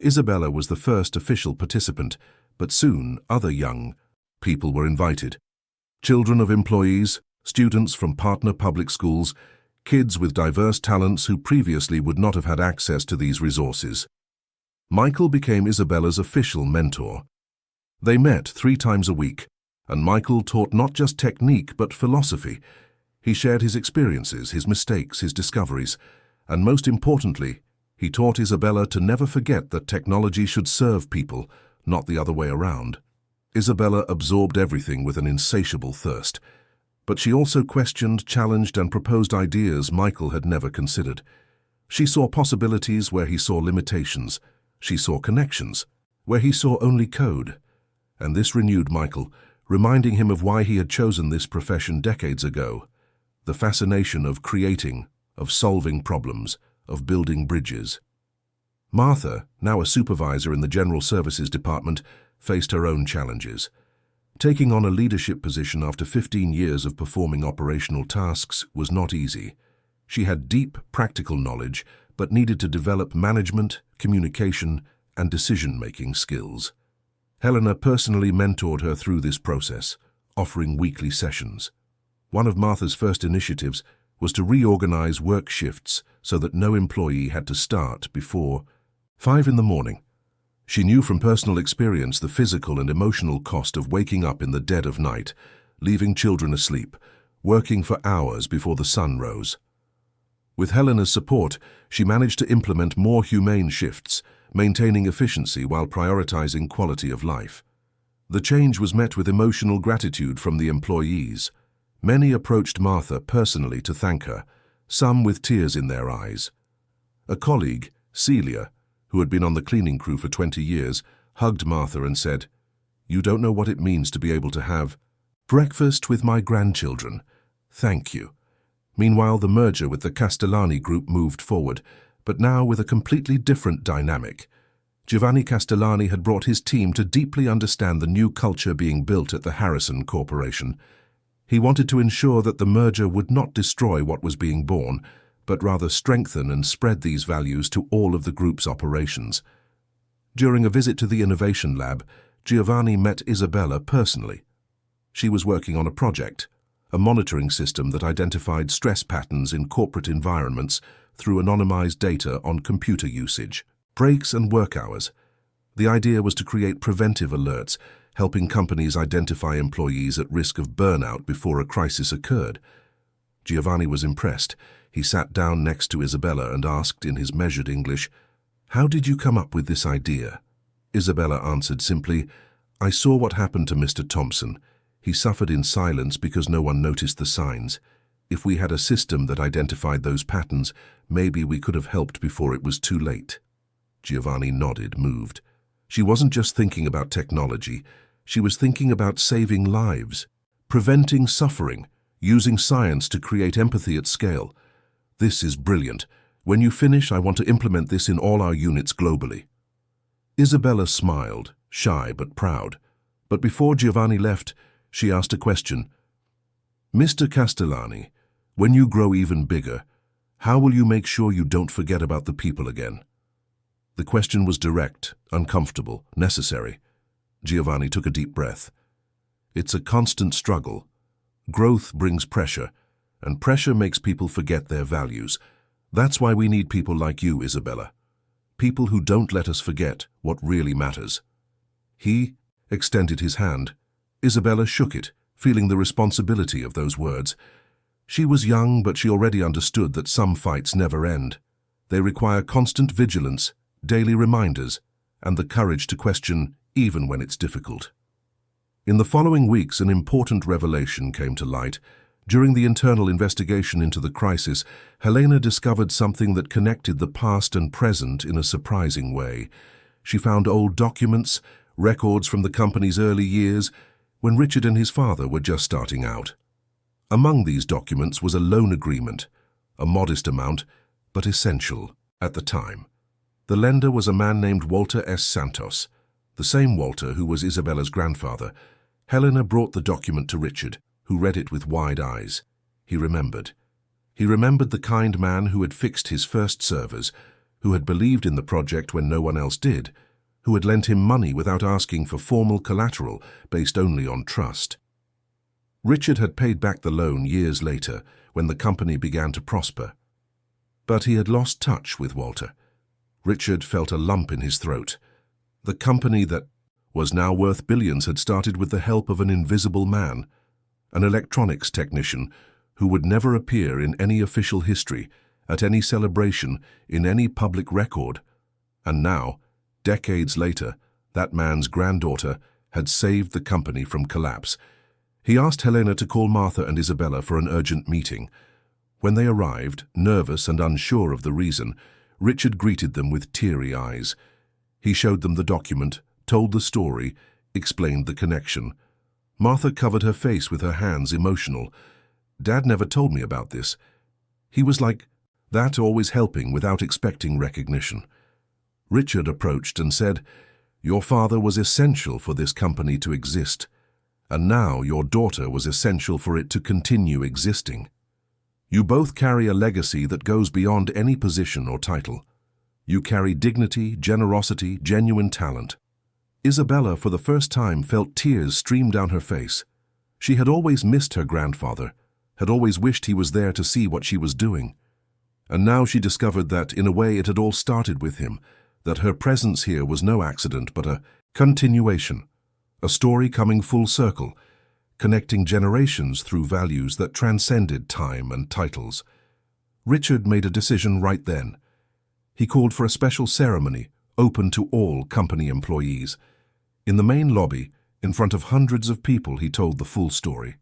Isabella was the first official participant, but soon other young people were invited. Children of employees, students from partner public schools, kids with diverse talents who previously would not have had access to these resources. Michael became Isabella's official mentor. They met 3 times a week, and Michael taught not just technique but philosophy. He shared his experiences, his mistakes, his discoveries, and most importantly, he taught Isabella to never forget that technology should serve people, not the other way around. Isabella absorbed everything with an insatiable thirst, but she also questioned, challenged, and proposed ideas Michael had never considered. She saw possibilities where he saw limitations. She saw connections where he saw only code. And this renewed Michael, reminding him of why he had chosen this profession decades ago: the fascination of creating, of solving problems, of building bridges. Martha, now a supervisor in the General Services Department, faced her own challenges. Taking on a leadership position after 15 years of performing operational tasks was not easy. She had deep practical knowledge, but needed to develop management, communication, and decision-making skills. Helena personally mentored her through this process, offering weekly sessions. One of Martha's first initiatives was to reorganize work shifts so that no employee had to start before 5 in the morning. She knew from personal experience the physical and emotional cost of waking up in the dead of night, leaving children asleep, working for hours before the sun rose. With Helena's support, she managed to implement more humane shifts, maintaining efficiency while prioritizing quality of life. The change was met with emotional gratitude from the employees. Many approached Martha personally to thank her, some with tears in their eyes. A colleague, Celia, who had been on the cleaning crew for 20 years, hugged Martha and said, "You don't know what it means to be able to have breakfast with my grandchildren. Thank you." Meanwhile, the merger with the Castellani group moved forward, but now with a completely different dynamic. Giovanni Castellani had brought his team to deeply understand the new culture being built at the Harrison Corporation. He wanted to ensure that the merger would not destroy what was being born, but rather strengthen and spread these values to all of the group's operations. During a visit to the Innovation Lab, Giovanni met Isabella personally. She was working on a project, a monitoring system that identified stress patterns in corporate environments through anonymized data on computer usage, breaks and work hours. The idea was to create preventive alerts, helping companies identify employees at risk of burnout before a crisis occurred. Giovanni was impressed. He sat down next to Isabella and asked in his measured English, "How did you come up with this idea?" Isabella answered simply, "I saw what happened to Mr. Thompson. He suffered in silence because no one noticed the signs. If we had a system that identified those patterns, maybe we could have helped before it was too late." Giovanni nodded, moved. She wasn't just thinking about technology. She was thinking about saving lives, preventing suffering, using science to create empathy at scale. "This is brilliant. When you finish, I want to implement this in all our units globally." Isabella smiled, shy but proud. But before Giovanni left, she asked a question. "Mr. Castellani, when you grow even bigger, how will you make sure you don't forget about the people again?" The question was direct, uncomfortable, necessary. Giovanni took a deep breath. "It's a constant struggle. Growth brings pressure, and pressure makes people forget their values. That's why we need people like you, Isabella. People who don't let us forget what really matters." He extended his hand. Isabella shook it, feeling the responsibility of those words. She was young, but she already understood that some fights never end. They require constant vigilance, daily reminders, and the courage to question even when it's difficult. In the following weeks, an important revelation came to light. During the internal investigation into the crisis, Helena discovered something that connected the past and present in a surprising way. She found old documents, records from the company's early years, when Richard and his father were just starting out. Among these documents was a loan agreement, a modest amount, but essential at the time. The lender was a man named Walter S. Santos, the same Walter who was Isabella's grandfather. Helena brought the document to Richard, who read it with wide eyes. He remembered. He remembered the kind man who had fixed his first servers, who had believed in the project when no one else did, who had lent him money without asking for formal collateral based only on trust. Richard had paid back the loan years later when the company began to prosper. But he had lost touch with Walter. Richard felt a lump in his throat. The company that was now worth billions had started with the help of an invisible man, an electronics technician who would never appear in any official history, at any celebration, in any public record. And now, decades later, that man's granddaughter had saved the company from collapse. He asked Helena to call Martha and Isabella for an urgent meeting. When they arrived, nervous and unsure of the reason, Richard greeted them with teary eyes. He showed them the document, told the story, explained the connection. Martha covered her face with her hands, emotional. "Dad never told me about this. He was like that, always helping without expecting recognition." Richard approached and said, "Your father was essential for this company to exist, and now your daughter was essential for it to continue existing. You both carry a legacy that goes beyond any position or title. You carry dignity, generosity, genuine talent." Isabella, for the first time, felt tears stream down her face. She had always missed her grandfather, had always wished he was there to see what she was doing. And now she discovered that, in a way, it had all started with him, that her presence here was no accident but a continuation, a story coming full circle. connecting generations through values that transcended time and titles. Richard made a decision right then. He called for a special ceremony open to all company employees. In the main lobby, in front of hundreds of people, he told the full story.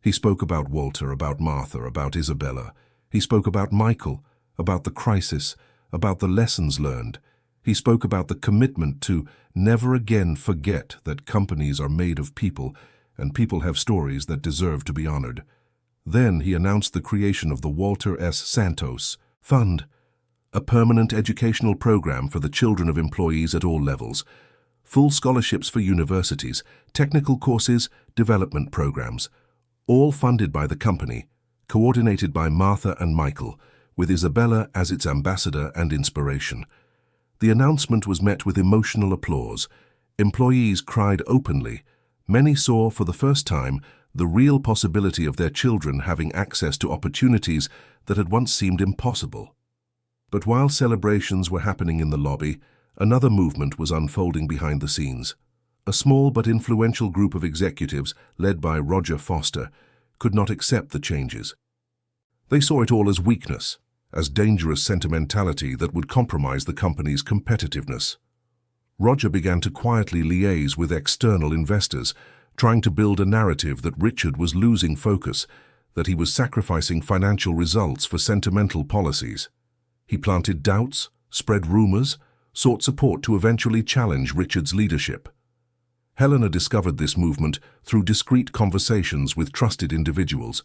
He spoke about Walter, about Martha, about Isabella. He spoke about Michael, about the crisis, about the lessons learned. He spoke about the commitment to never again forget that companies are made of people and people have stories that deserve to be honored. Then he announced the creation of the Walter S. Santos Fund, a permanent educational program for the children of employees at all levels, full scholarships for universities, technical courses, development programs, all funded by the company, coordinated by Martha and Michael, with Isabella as its ambassador and inspiration. The announcement was met with emotional applause. Employees cried openly. Many saw for the first time the real possibility of their children having access to opportunities that had once seemed impossible. But while celebrations were happening in the lobby, another movement was unfolding behind the scenes. A small but influential group of executives, led by Roger Foster, could not accept the changes. They saw it all as weakness, as dangerous sentimentality that would compromise the company's competitiveness. Roger began to quietly liaise with external investors, trying to build a narrative that Richard was losing focus, that he was sacrificing financial results for sentimental policies. He planted doubts, spread rumors, sought support to eventually challenge Richard's leadership. Helena discovered this movement through discreet conversations with trusted individuals.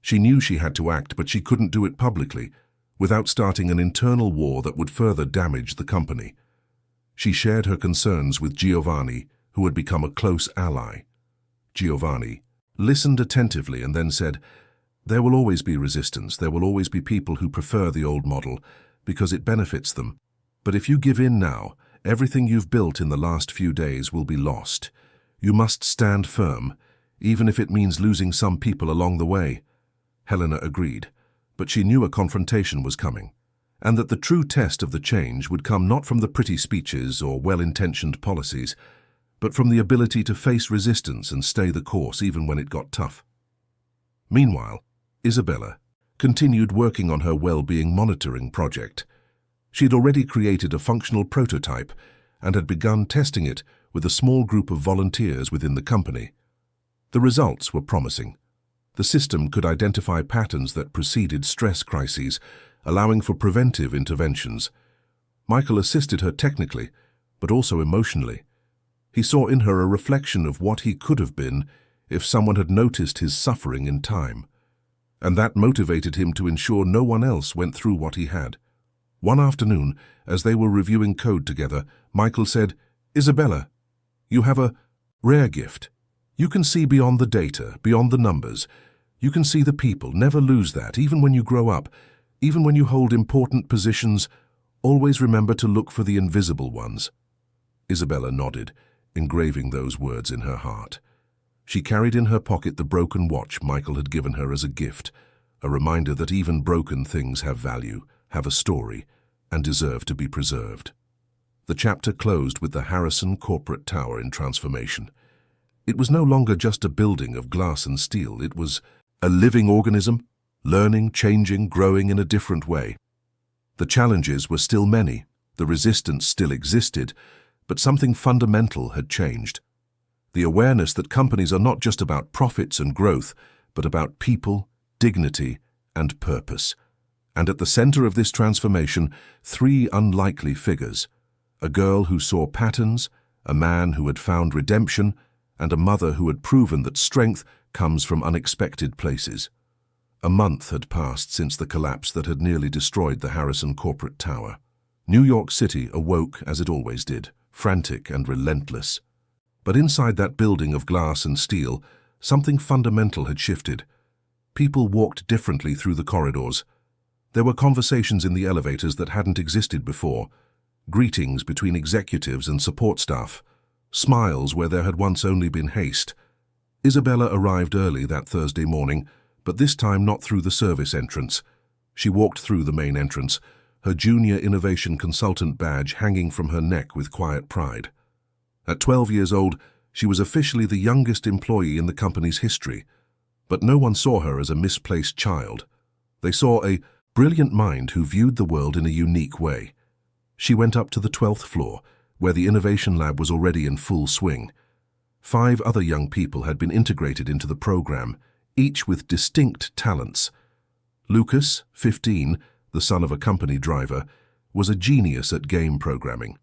She knew she had to act, but she couldn't do it publicly, without starting an internal war that would further damage the company. She shared her concerns with Giovanni, who had become a close ally. Giovanni listened attentively and then said, "There will always be resistance. There will always be people who prefer the old model because it benefits them. But if you give in now, everything you've built in the last few days will be lost. You must stand firm, even if it means losing some people along the way." Helena agreed, but she knew a confrontation was coming, and that the true test of the change would come not from the pretty speeches or well-intentioned policies, but from the ability to face resistance and stay the course even when it got tough. Meanwhile, Isabella continued working on her well-being monitoring project. She had already created a functional prototype and had begun testing it with a small group of volunteers within the company. The results were promising. The system could identify patterns that preceded stress crises, allowing for preventive interventions. Michael assisted her technically, but also emotionally. He saw in her a reflection of what he could have been if someone had noticed his suffering in time, and that motivated him to ensure no one else went through what he had. One afternoon, as they were reviewing code together, Michael said, "Isabella, you have a rare gift. You can see beyond the data, beyond the numbers. You can see the people. Never lose that, even when you grow up, even when you hold important positions. Always remember to look for the invisible ones." Isabella nodded, engraving those words in her heart. She carried in her pocket the broken watch Michael had given her as a gift, a reminder that even broken things have value, have a story, and deserve to be preserved. The chapter closed with the Harrison Corporate Tower in transformation. It was no longer just a building of glass and steel. It was a living organism, learning, changing, growing in a different way. The challenges were still many, the resistance still existed, but something fundamental had changed. The awareness that companies are not just about profits and growth, but about people, dignity, and purpose. And at the center of this transformation, three unlikely figures: a girl who saw patterns, a man who had found redemption, and a mother who had proven that strength comes from unexpected places. A month had passed since the collapse that had nearly destroyed the Harrison Corporate Tower. New York City awoke as it always did, frantic and relentless. But inside that building of glass and steel, something fundamental had shifted. People walked differently through the corridors. There were conversations in the elevators that hadn't existed before, greetings between executives and support staff, smiles where there had once only been haste. Isabella arrived early that Thursday morning, but this time not through the service entrance. She walked through the main entrance, her junior innovation consultant badge hanging from her neck with quiet pride. At 12 years old, She was officially the youngest employee in the company's history, but no one saw her as a misplaced child. They saw a brilliant mind who viewed the world in a unique way. She went up to the 12th floor, where the innovation lab was already in full swing. 5 other young people had been integrated into the program, each with distinct talents. Lucas, 15, the son of a company driver, was a genius at game programming.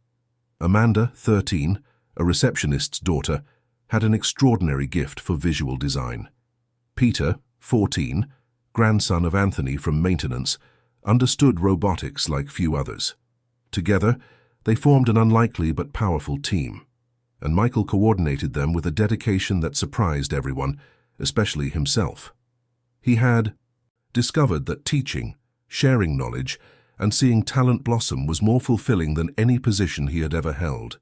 Amanda, 13, a receptionist's daughter, had an extraordinary gift for visual design. Peter, 14, grandson of Anthony from maintenance, understood robotics like few others. Together, they formed an unlikely but powerful team, and Michael coordinated them with a dedication that surprised everyone, especially himself. He had discovered that teaching, sharing knowledge, and seeing talent blossom was more fulfilling than any position he had ever held.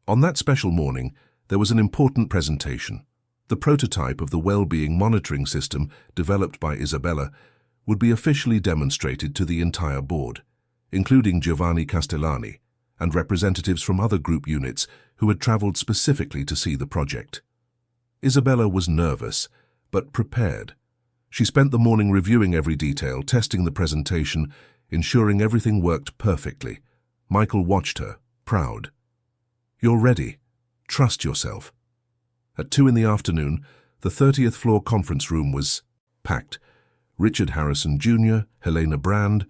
On that special morning, there was an important presentation. The prototype of the well-being monitoring system developed by Isabella would be officially demonstrated to the entire board, including Giovanni Castellani and representatives from other group units who had traveled specifically to see the project. Isabella was nervous, but prepared. She spent the morning reviewing every detail, testing the presentation, ensuring everything worked perfectly. Michael watched her, proud. "You're ready. Trust yourself." At 2 in the afternoon, the 30th floor conference room was packed. Richard Harrison Jr., Helena Brand,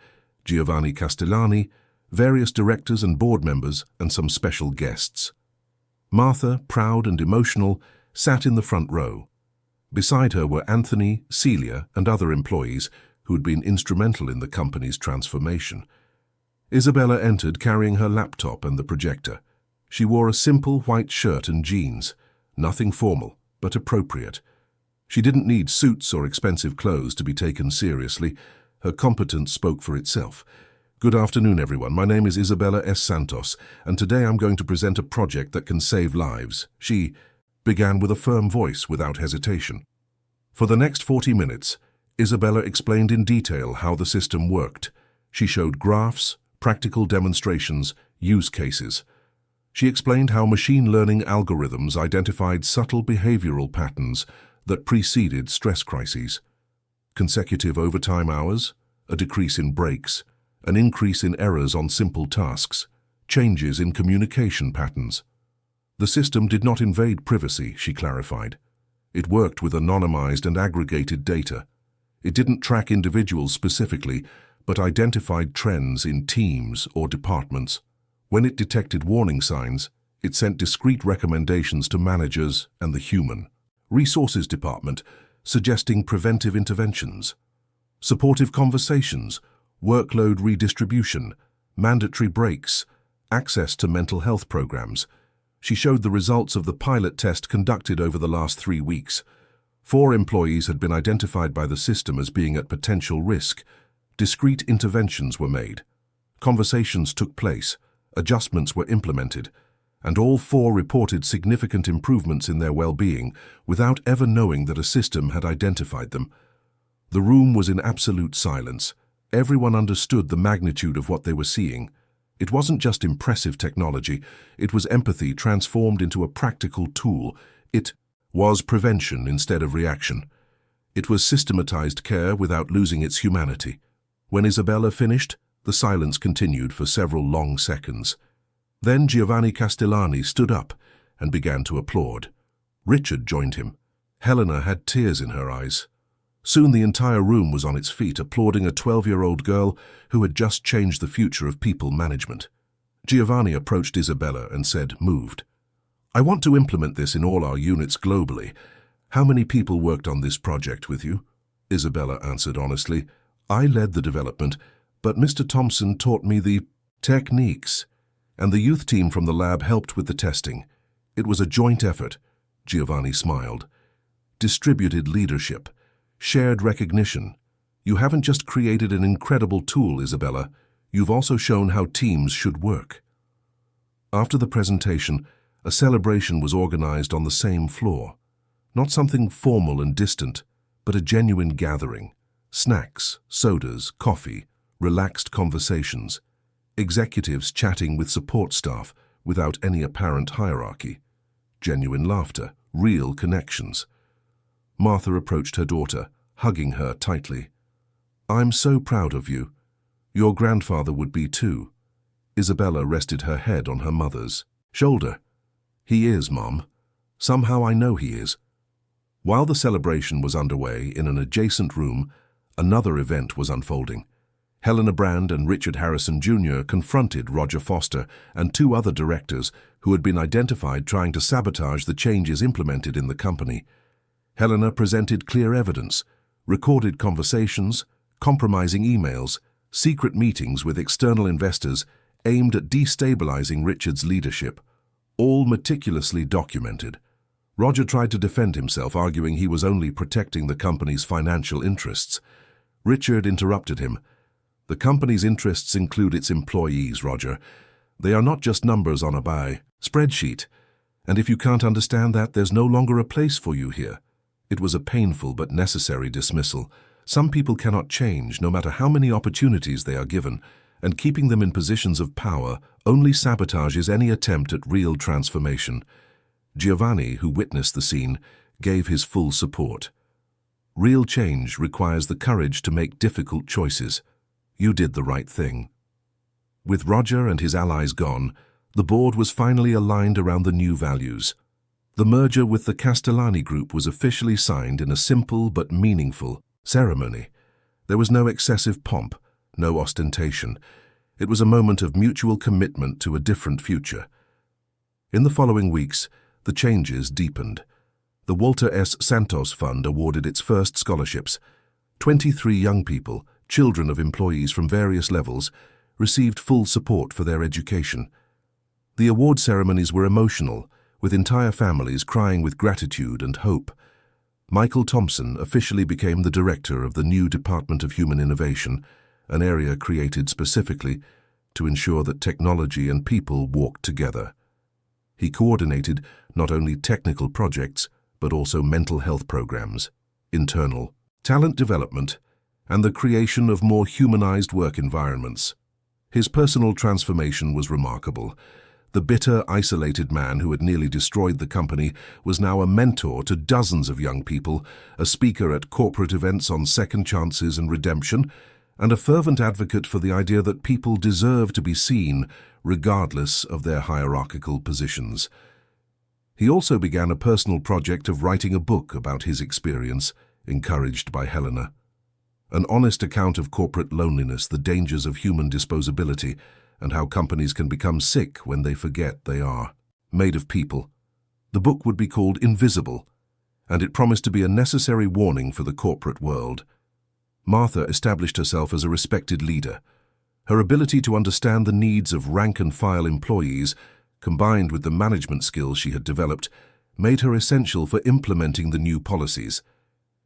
Giovanni Castellani, various directors and board members, and some special guests. Martha, proud and emotional, sat in the front row. Beside her were Anthony, Celia, and other employees who had been instrumental in the company's transformation. Isabella entered carrying her laptop and the projector. She wore a simple white shirt and jeans, nothing formal, but appropriate. She didn't need suits or expensive clothes to be taken seriously. Her competence spoke for itself. "Good afternoon, everyone. My name is Isabella S. Santos, and today I'm going to present a project that can save lives." She began with a firm voice without hesitation. For the next 40 minutes, Isabella explained in detail how the system worked. She showed graphs, practical demonstrations, use cases. She explained how machine learning algorithms identified subtle behavioral patterns that preceded stress crises. Consecutive overtime hours, a decrease in breaks, an increase in errors on simple tasks, changes in communication patterns. The system did not invade privacy, she clarified. It worked with anonymized and aggregated data. It didn't track individuals specifically, but identified trends in teams or departments. When it detected warning signs, it sent discrete recommendations to managers and the human resources department, suggesting preventive interventions. Supportive conversations, workload redistribution, mandatory breaks, access to mental health programs. She showed the results of the pilot test conducted over the last 3 weeks. 4 employees had been identified by the system as being at potential risk. Discrete interventions were made. Conversations took place, adjustments were implemented, and all 4 reported significant improvements in their well-being without ever knowing that a system had identified them. The room was in absolute silence. Everyone understood the magnitude of what they were seeing. It wasn't just impressive technology, it was empathy transformed into a practical tool. It was prevention instead of reaction. It was systematized care without losing its humanity. When Isabella finished, the silence continued for several long seconds. Then Giovanni Castellani stood up and began to applaud. Richard joined him. Helena had tears in her eyes. Soon the entire room was on its feet, applauding a 12-year-old girl who had just changed the future of people management. Giovanni approached Isabella and said, moved, "I want to implement this in all our units globally. How many people worked on this project with you?" Isabella answered honestly, "I led the development, but Mr. Thompson taught me the techniques, and the youth team from the lab helped with the testing. It was a joint effort." Giovanni smiled. "Distributed leadership. Shared recognition. You haven't just created an incredible tool, Isabella. You've also shown how teams should work." After the presentation, a celebration was organized on the same floor. Not something formal and distant, but a genuine gathering. Snacks, sodas, coffee, relaxed conversations. Executives chatting with support staff without any apparent hierarchy. genuine laughter, real connections. Martha approached her daughter, hugging her tightly. "I'm so proud of you. Your grandfather would be too." Isabella rested her head on her mother's shoulder. "He is, Mom. Somehow I know he is." While the celebration was underway in an adjacent room, another event was unfolding. Helena Brand and Richard Harrison Jr. confronted Roger Foster and two other directors who had been identified trying to sabotage the changes implemented in the company. Helena presented clear evidence, recorded conversations, compromising emails, secret meetings with external investors aimed at destabilizing Richard's leadership, all meticulously documented. Roger tried to defend himself, arguing he was only protecting the company's financial interests. Richard interrupted him. "The company's interests include its employees, Roger. They are not just numbers on a buy spreadsheet. And if you can't understand that, there's no longer a place for you here." It was a painful but necessary dismissal. Some people cannot change, no matter how many opportunities they are given, and keeping them in positions of power only sabotages any attempt at real transformation. Giovanni, who witnessed the scene, gave his full support. "Real change requires the courage to make difficult choices. You did the right thing." With Roger and his allies gone, the board was finally aligned around the new values. The merger with the Castellani Group was officially signed in a simple but meaningful ceremony. There was no excessive pomp, no ostentation. It was a moment of mutual commitment to a different future. In the following weeks, the changes deepened. The Walter S. Santos Fund awarded its first scholarships. 23 young people, children of employees from various levels, received full support for their education. The award ceremonies were emotional, with entire families crying with gratitude and hope. Michael Thompson officially became the director of the new Department of Human Innovation, an area created specifically to ensure that technology and people walked together. He coordinated not only technical projects, but also mental health programs, internal talent development, and the creation of more humanized work environments. His personal transformation was remarkable. The bitter, isolated man who had nearly destroyed the company was now a mentor to dozens of young people, a speaker at corporate events on second chances and redemption, and a fervent advocate for the idea that people deserve to be seen, regardless of their hierarchical positions. He also began a personal project of writing a book about his experience, encouraged by Helena. An honest account of corporate loneliness, the dangers of human disposability, and how companies can become sick when they forget they are made of people. The book would be called Invisible, and it promised to be a necessary warning for the corporate world. Martha established herself as a respected leader. Her ability to understand the needs of rank-and-file employees, combined with the management skills she had developed, made her essential for implementing the new policies.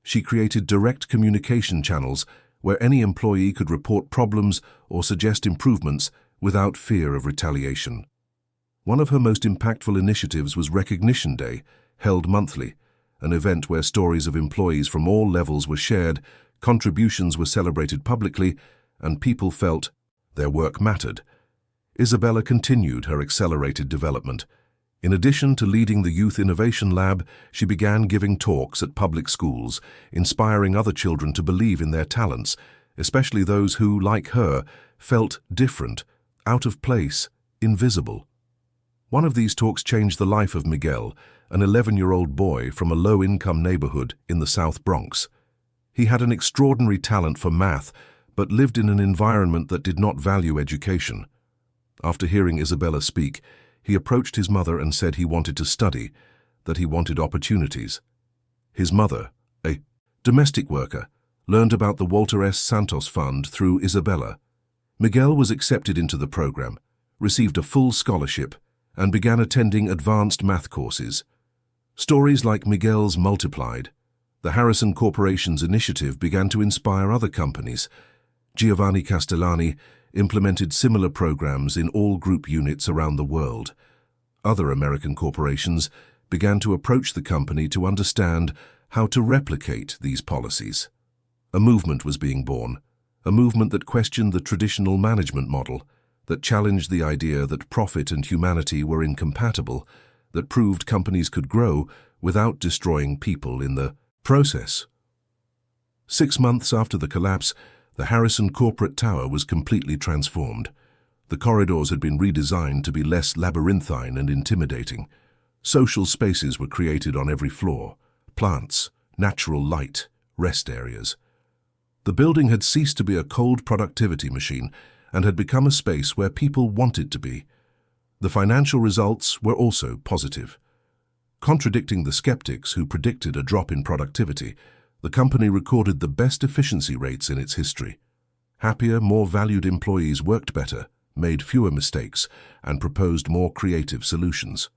She created direct communication channels where any employee could report problems or suggest improvements without fear of retaliation. One of her most impactful initiatives was Recognition Day, held monthly, an event where stories of employees from all levels were shared, contributions were celebrated publicly, and people felt their work mattered. Isabella continued her accelerated development. In addition to leading the Youth Innovation Lab, she began giving talks at public schools, inspiring other children to believe in their talents, especially those who, like her, felt different, out of place, invisible. One of these talks changed the life of Miguel, an 11-year-old boy from a low-income neighborhood in the South Bronx. He had an extraordinary talent for math, but lived in an environment that did not value education. After hearing Isabella speak, he approached his mother and said he wanted to study, that he wanted opportunities. His mother, a domestic worker, learned about the Walter S. Santos Fund through Isabella. Miguel was accepted into the program, received a full scholarship, and began attending advanced math courses. Stories like Miguel's multiplied. The Harrison Corporation's initiative began to inspire other companies. Giovanni Castellani implemented similar programs in all group units around the world. Other American corporations began to approach the company to understand how to replicate these policies. A movement was being born, a movement that questioned the traditional management model, that challenged the idea that profit and humanity were incompatible, that proved companies could grow without destroying people in the process. 6 months after the collapse, the Harrison corporate tower was completely transformed. The corridors had been redesigned to be less labyrinthine and intimidating. Social spaces were created on every floor: plants, natural light, rest areas. The building had ceased to be a cold productivity machine and had become a space where people wanted to be. The financial results were also positive. Contradicting the skeptics who predicted a drop in productivity, the company recorded the best efficiency rates in its history. Happier, more valued employees worked better, made fewer mistakes, and proposed more creative solutions.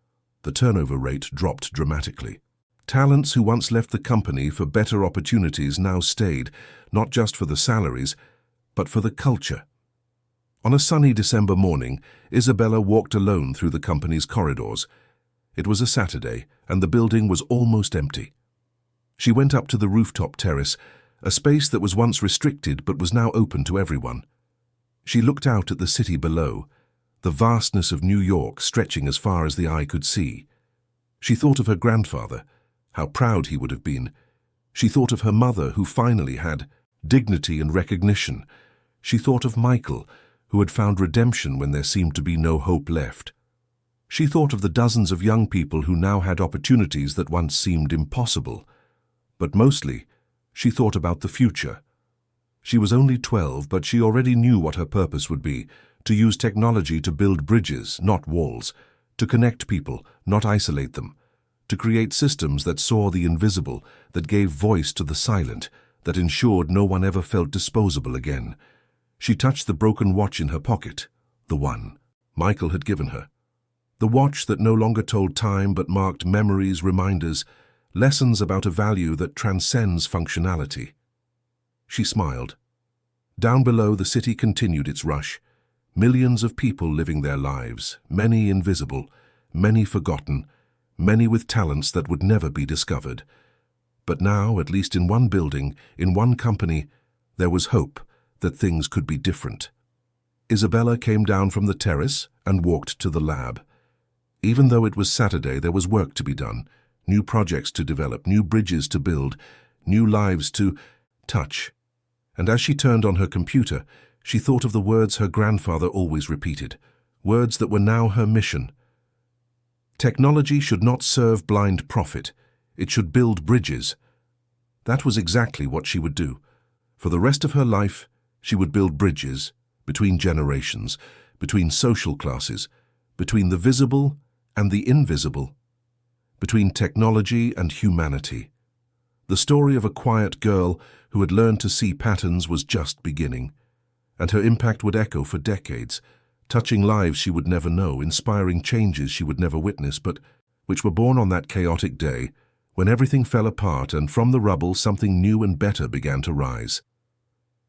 The turnover rate dropped dramatically. Talents who once left the company for better opportunities now stayed, not just for the salaries, but for the culture. On a sunny December morning, Isabella walked alone through the company's corridors. It was a Saturday, and the building was almost empty. She went up to the rooftop terrace, a space that was once restricted but was now open to everyone. She looked out at the city below, the vastness of New York stretching as far as the eye could see. She thought of her grandfather, how proud he would have been. She thought of her mother, who finally had dignity and recognition. She thought of Michael, who had found redemption when there seemed to be no hope left. She thought of the dozens of young people who now had opportunities that once seemed impossible. But mostly, she thought about the future. She was only 12, but she already knew what her purpose would be: to use technology to build bridges, not walls, to connect people, not isolate them, to create systems that saw the invisible, that gave voice to the silent, that ensured no one ever felt disposable again. She touched the broken watch in her pocket, the one Michael had given her. The watch that no longer told time but marked memories, reminders, lessons about a value that transcends functionality. She smiled. Down below, the city continued its rush. Millions of people living their lives, many invisible, many forgotten, many with talents that would never be discovered. But now, at least in one building, in one company, there was hope that things could be different. Isabella came down from the terrace and walked to the lab. Even though it was Saturday, there was work to be done, new projects to develop, new bridges to build, new lives to touch. And as she turned on her computer, she thought of the words her grandfather always repeated, words that were now her mission. Technology should not serve blind profit. It should build bridges. That was exactly what she would do. For the rest of her life, she would build bridges between generations, between social classes, between the visible and the invisible, between technology and humanity. The story of a quiet girl who had learned to see patterns was just beginning, and her impact would echo for decades, touching lives she would never know, inspiring changes she would never witness, but which were born on that chaotic day when everything fell apart and from the rubble something new and better began to rise.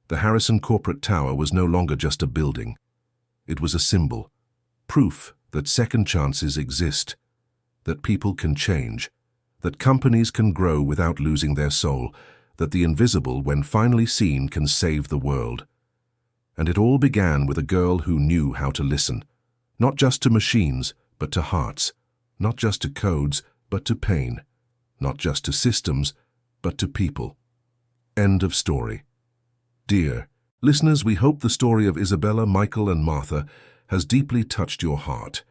The Harrison corporate tower was no longer just a building. It was a symbol, proof that second chances exist, that people can change, that companies can grow without losing their soul, that the invisible, when finally seen, can save the world. And it all began with a girl who knew how to listen, not just to machines, but to hearts, not just to codes, but to pain, not just to systems, but to people. End of story. Dear listeners, we hope the story of Isabella, Michael, and Martha has deeply touched your heart.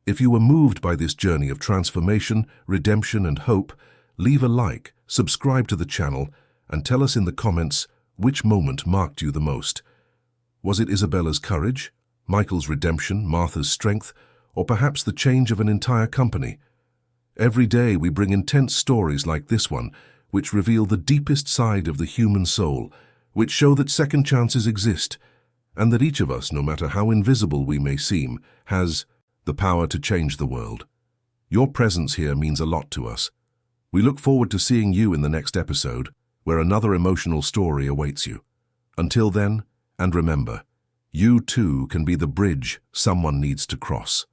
If you were moved by this journey of transformation, redemption, and hope, leave a like, subscribe to the channel, and tell us in the comments which moment marked you the most. Was it Isabella's courage, Michael's redemption, Martha's strength, or perhaps the change of an entire company? Every day we bring intense stories like this one, which reveal the deepest side of the human soul, which show that second chances exist, and that each of us, no matter how invisible we may seem, has the power to change the world. Your presence here means a lot to us. We look forward to seeing you in the next episode, where another emotional story awaits you. Until then, and remember, you too can be the bridge someone needs to cross.